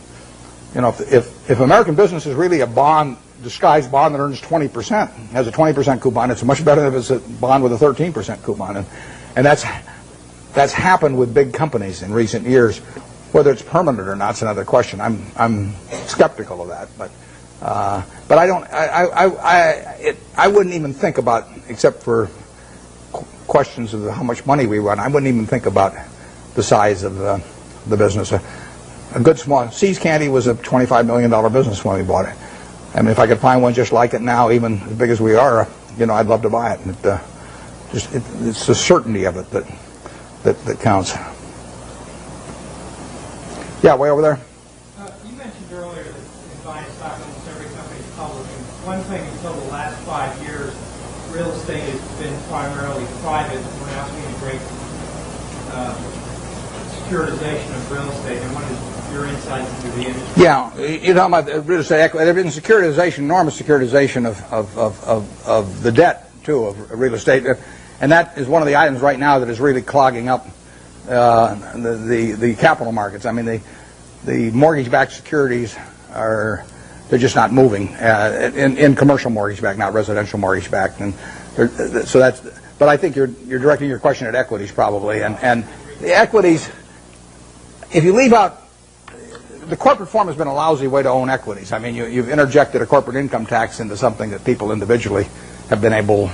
you know, if American business is really a bond, disguised bond that earns 20%, has a 20% coupon, it's much better than if it's a bond with a 13% coupon. And that's happened with big companies in recent years. Whether it's permanent or not is another question. I'm skeptical of that, but I wouldn't even think about, except for questions of how much money we run, I wouldn't even think about the size of the business. A good small See's Candy was a $25 million business when we bought it. I mean, if I could find one just like it now, even as big as we are, you know, I'd love to buy it. It's the certainty of it that counts. Yeah, way over there. You mentioned earlier that in buying stock, almost every company is public. And one thing until the last 5 years, real estate has been primarily private. We're now seeing a great securitization of real estate. And what is your insights into the industry? Yeah, you're talking about real estate equity. There's been securitization, enormous securitization of the debt, too, of real estate. And that is one of the items right now that is really clogging up the capital markets. I mean, the mortgage-backed securities they're just not moving in commercial mortgage-backed, not residential mortgage-backed, and so that's. But I think you're directing your question at equities probably, and the equities. If you leave out, the corporate form has been a lousy way to own equities. I mean, you've interjected a corporate income tax into something that people individually have been able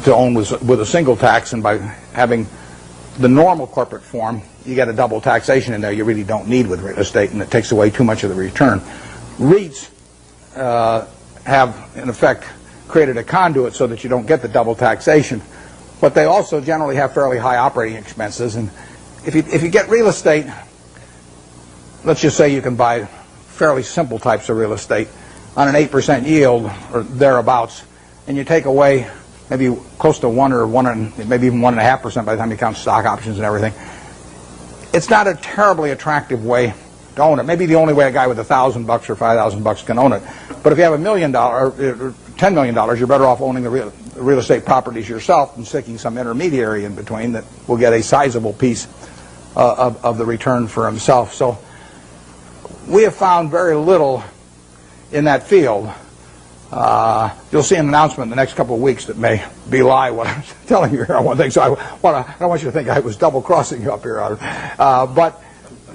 to own with a single tax, and by having the normal corporate form, you get a double taxation in there you really don't need with real estate, and it takes away too much of the return. REITs have, in effect, created a conduit so that you don't get the double taxation, but they also generally have fairly high operating expenses. And if you get real estate, let's just say you can buy fairly simple types of real estate on an 8% yield or thereabouts, and you take away maybe close to 1 or 1, maybe even 1.5% by the time you count stock options and everything. It's not a terribly attractive way to own it. Maybe the only way a guy with $1,000 or $5,000 can own it. But if you have $1 million or $10 million, you're better off owning the real estate properties yourself and sticking some intermediary in between that will get a sizable piece of the return for himself. So we have found very little in that field. You'll see an announcement in the next couple of weeks that may belie what I'm telling you here on one thing. So I don't want you to think I was double-crossing you up here. But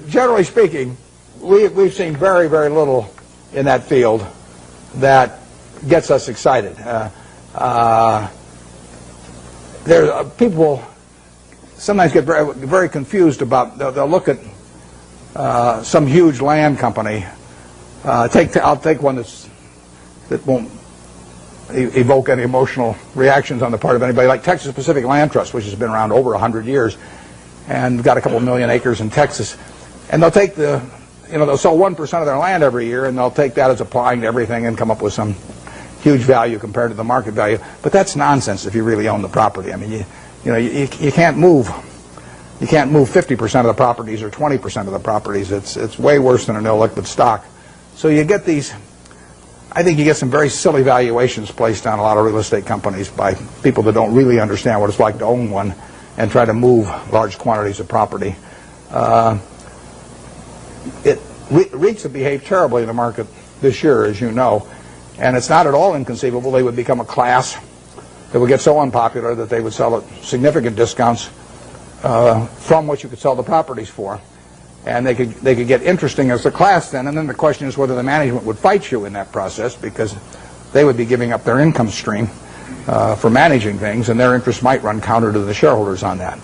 generally speaking, we've seen very, very little in that field that gets us excited. People sometimes get very, very confused about. They'll look at some huge land company. I'll take one that won't evoke any emotional reactions on the part of anybody, like Texas Pacific Land Trust, which has been around over 100 years and got a couple million acres in Texas. And they'll take the they'll sell 1% of their land every year, and they'll take that as applying to everything and come up with some huge value compared to the market value. But that's nonsense if you really own the property. I mean, you can't move. You can't move 50% of the properties or 20% of the properties. It's way worse than an illiquid stock. So you get these. I think you get some very silly valuations placed on a lot of real estate companies by people that don't really understand what it's like to own one and try to move large quantities of property. REITs have behaved terribly in the market this year, as you know, and it's not at all inconceivable they would become a class that would get so unpopular that they would sell at significant discounts from what you could sell the properties for. And they could get interesting as a class then, and then the question is whether the management would fight you in that process, because they would be giving up their income stream for managing things, and their interests might run counter to the shareholders on that.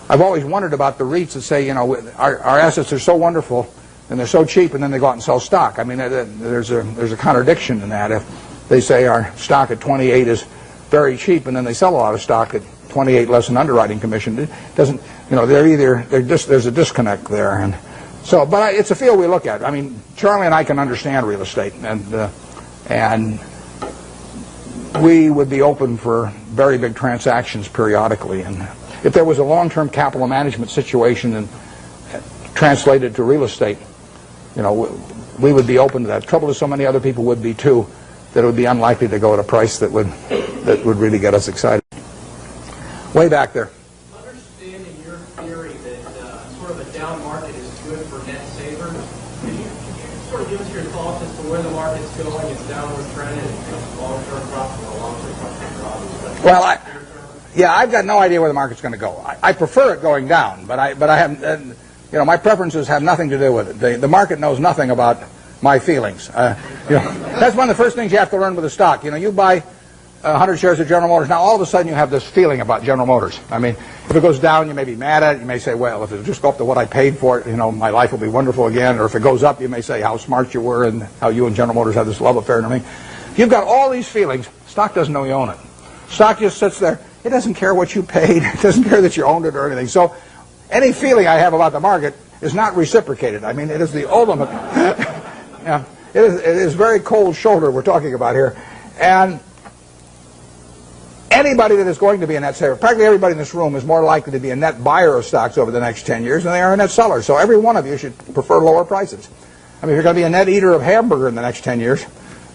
I've always wondered about the REITs that say, our assets are so wonderful and they're so cheap, and then they go out and sell stock. I mean, there's a contradiction in that. If they say our stock at 28 is very cheap, and then they sell a lot of stock at 28 less an underwriting commission, it doesn't. There's a disconnect there, and so. But it's a field we look at. I mean, Charlie and I can understand real estate, and we would be open for very big transactions periodically. And if there was a long-term capital management situation and translated to real estate, we would be open to that. The trouble is, so many other people would be too, that it would be unlikely to go at a price that would really get us excited. Way back there. Understanding your theory that sort of a down market is good for net savers, could you sort of give us your thoughts as to where the market's going, its downward trend, and long-term profit or long-term profit? Well, I've got no idea where the market's going to go. I prefer it going down, but I haven't. My preferences have nothing to do with it. The market knows nothing about my feelings. That's one of the first things you have to learn with a stock. You buy 100 shares of General Motors. Now, all of a sudden, you have this feeling about General Motors. I mean, if it goes down, you may be mad at it. You may say, well, if it just go up to what I paid for it, my life will be wonderful again. Or if it goes up, you may say how smart you were and how you and General Motors have this love affair and everything. You've got all these feelings. Stock doesn't know you own it. Stock just sits there. It doesn't care what you paid. It doesn't care that you owned it or anything. So any feeling I have about the market is not reciprocated. I mean, it is the ultimate. It is very cold shoulder we're talking about here. And anybody that is going to be a net saver, practically everybody in this room is more likely to be a net buyer of stocks over the next 10 years than they are a net seller. So every one of you should prefer lower prices. I mean, if you're going to be a net eater of hamburger in the next 10 years,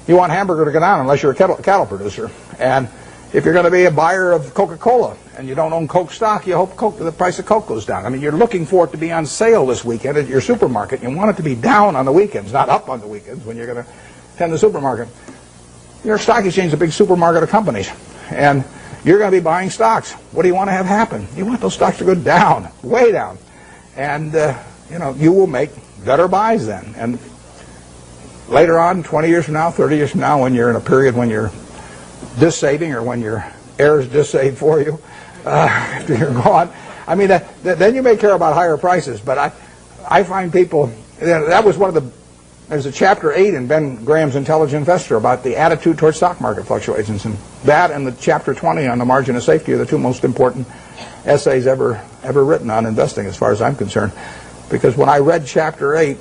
you want hamburger to go down unless you're a cattle producer. And if you're going to be a buyer of Coca-Cola and you don't own Coke stock, you hope the price of Coke goes down. I mean, you're looking for it to be on sale this weekend at your supermarket. You want it to be down on the weekends, not up on the weekends when you're going to attend the supermarket. Your stock exchange is a big supermarket of companies. And you're going to be buying stocks. What do you want to have happen? You want those stocks to go down, way down. And, you will make better buys then. And later on, 20 years from now, 30 years from now, when you're in a period when you're dis-saving or when your heirs dis-save for you, after you're gone, I mean, then you may care about higher prices. But I find people, that was one of the, there's a chapter 8 in Ben Graham's Intelligent Investor about the attitude towards stock market fluctuations, and that and the chapter 20 on the margin of safety are the two most important essays ever written on investing, as far as I'm concerned. Because when I read chapter 8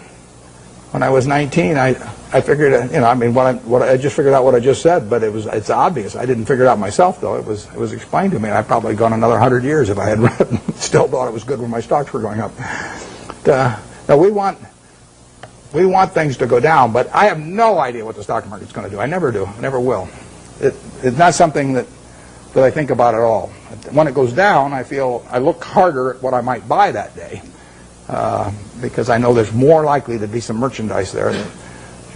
when I was 19, I figured, I just figured out what I just said, but it's obvious. I didn't figure it out myself, though. It was explained to me. I'd probably gone another 100 years if I had read it. Still thought it was good when my stocks were going up. Now we want things to go down, but I have no idea what the stock market's going to do. I never do. I never will. It's not something that I think about at all. When it goes down, I look harder at what I might buy that day, because I know there's more likely to be some merchandise there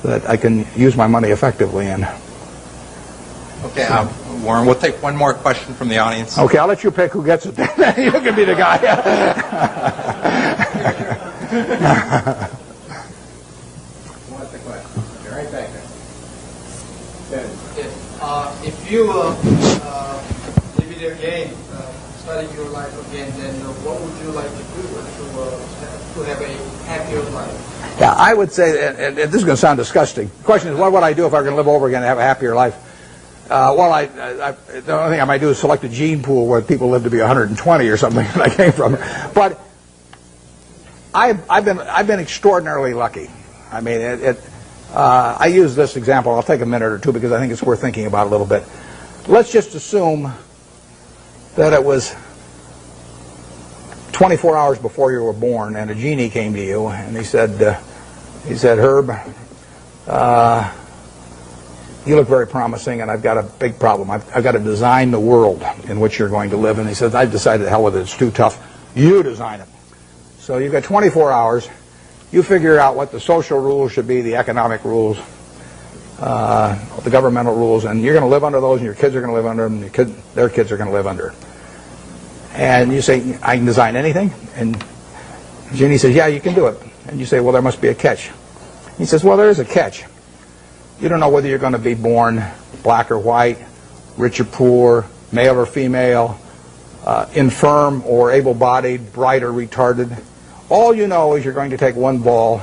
that I can use my money effectively in. Okay, Warren, we'll take one more question from the audience. Okay, I'll let you pick who gets it then. You can be the guy. What's the question? Okay, right back there. If you live it again, study your life again, then what would you like to do to have a happier life? Yeah, I would say, and this is going to sound disgusting. The question is, what would I do if I were going to live over again and have a happier life? The only thing I might do is select a gene pool where people live to be 120 or something that I came from. But I've been extraordinarily lucky. I mean, I use this example. I'll take a minute or two because I think it's worth thinking about a little bit. Let's just assume that it was 24 hours before you were born, and a genie came to you, and he said, Herb, you look very promising, and I've got a big problem. I've got to design the world in which you're going to live. And he says, I've decided the hell with it. It's too tough. You design it. So you've got 24 hours. You figure out what the social rules should be, the economic rules, the governmental rules, and you're going to live under those, and your kids are going to live under them, and their kids are going to live under. And you say, I can design anything? And Ginny says, yeah, you can do it. And you say, well, there must be a catch. He says, well, there is a catch. You don't know whether you're going to be born black or white, rich or poor, male or female, infirm or able-bodied, bright or retarded. All you know is you're going to take one ball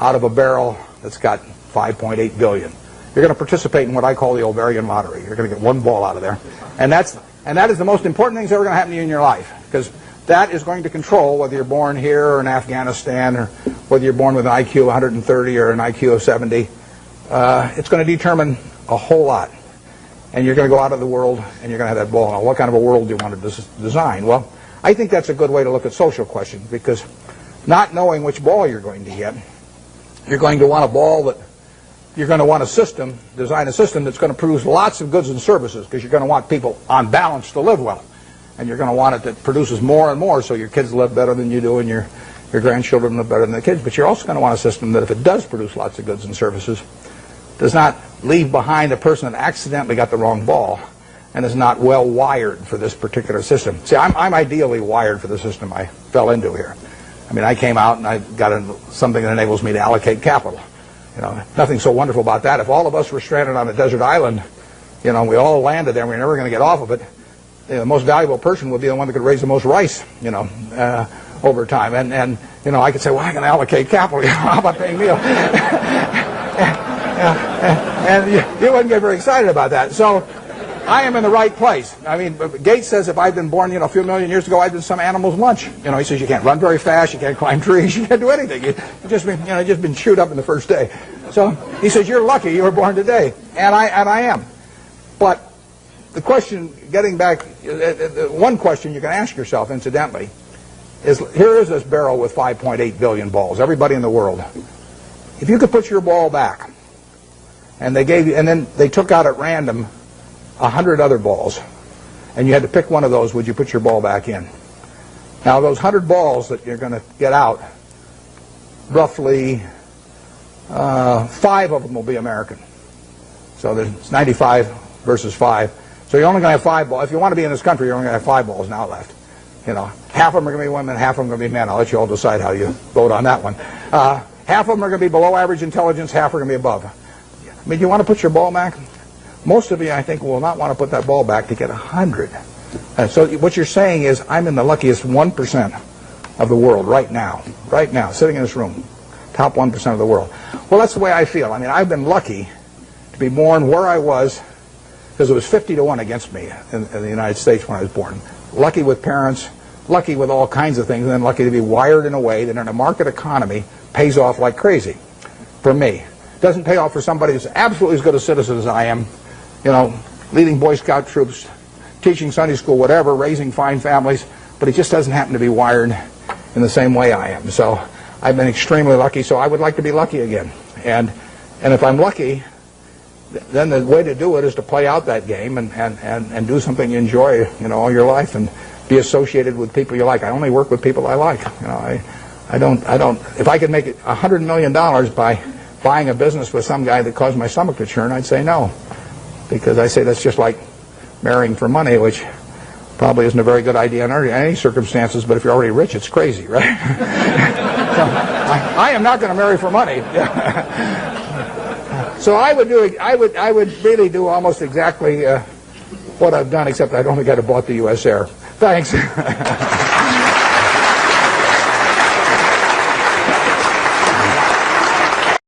out of a barrel that's got 5.8 billion. You're going to participate in what I call the ovarian lottery. You're going to get one ball out of there. And that is the most important thing that's ever going to happen to you in your life, because that is going to control whether you're born here or in Afghanistan, or whether you're born with an IQ of 130 or an IQ of 70. It's going to determine a whole lot. And you're going to go out of the world and you're going to have that ball. Now, what kind of a world do you want to design? Well, I think that's a good way to look at social questions, because not knowing which ball you're going to get, you're going to want a ball that you're going to want design a system that's going to produce lots of goods and services, because you're going to want people on balance to live well. And you're going to want it that produces more and more, so your kids live better than you do and your grandchildren live better than the kids. But you're also going to want a system that, if it does produce lots of goods and services, does not leave behind a person that accidentally got the wrong ball and is not well wired for this particular system. See, I'm ideally wired for the system I fell into here. I mean, I came out and I got something that enables me to allocate capital. You know, nothing so wonderful about that. If all of us were stranded on a desert island, you know, we all landed there and we're never going to get off of it, the most valuable person would be the one that could raise the most rice, you know, over time. And you know, I could say, well, I can allocate capital. How about paying me? And you wouldn't get very excited about that. So I am in the right place. I mean, Gates says if I'd been born, you know, a few million years ago, I'd been some animal's lunch. You know, he says you can't run very fast, you can't climb trees, you can't do anything. You've just been chewed up in the first day. So he says you're lucky you were born today, and I am. But the question, getting back, one question you can ask yourself, incidentally, is here is this barrel with 5.8 billion balls. Everybody in the world. If you could put your ball back, and then they took out at random 100 other balls, and you had to pick one of those, would you put your ball back in? Now, those 100 balls that you're going to get out, roughly 5 of them will be American. So there's 95 versus 5. So you're only going to have 5 balls. If you want to be in this country, you're only going to have 5 balls now left. You know, half of them are going to be women, half of them are going to be men. I'll let you all decide how you vote on that one. Half of them are going to be below average intelligence, half are going to be above. I mean, you want to put your ball back? Most of you, I think, will not want to put that ball back to get 100. So what you're saying is, I'm in the luckiest 1% of the world right now, sitting in this room, top 1% of the world. Well, that's the way I feel. I mean, I've been lucky to be born where I was, because it was 50-1 against me in the United States when I was born. Lucky with parents, lucky with all kinds of things, and then lucky to be wired in a way that in a market economy pays off like crazy for me. Doesn't pay off for somebody who's absolutely as good a citizen as I am, you know, leading Boy Scout troops, teaching Sunday school, whatever, raising fine families, but he just doesn't happen to be wired in the same way I am. So I've been extremely lucky, so I would like to be lucky again. And if I'm lucky, then the way to do it is to play out that game and do something you enjoy, you know, all your life, and be associated with people you like. I only work with people I like. You know, I don't. If I could make $100 million by buying a business with some guy that caused my stomach to churn, I'd say no, because I say that's just like marrying for money, which probably isn't a very good idea in any circumstances. But if you're already rich, it's crazy, right? So I am not going to marry for money. So I would really do almost exactly what I've done, except I don't think I'd have bought the U.S. Air. Thanks.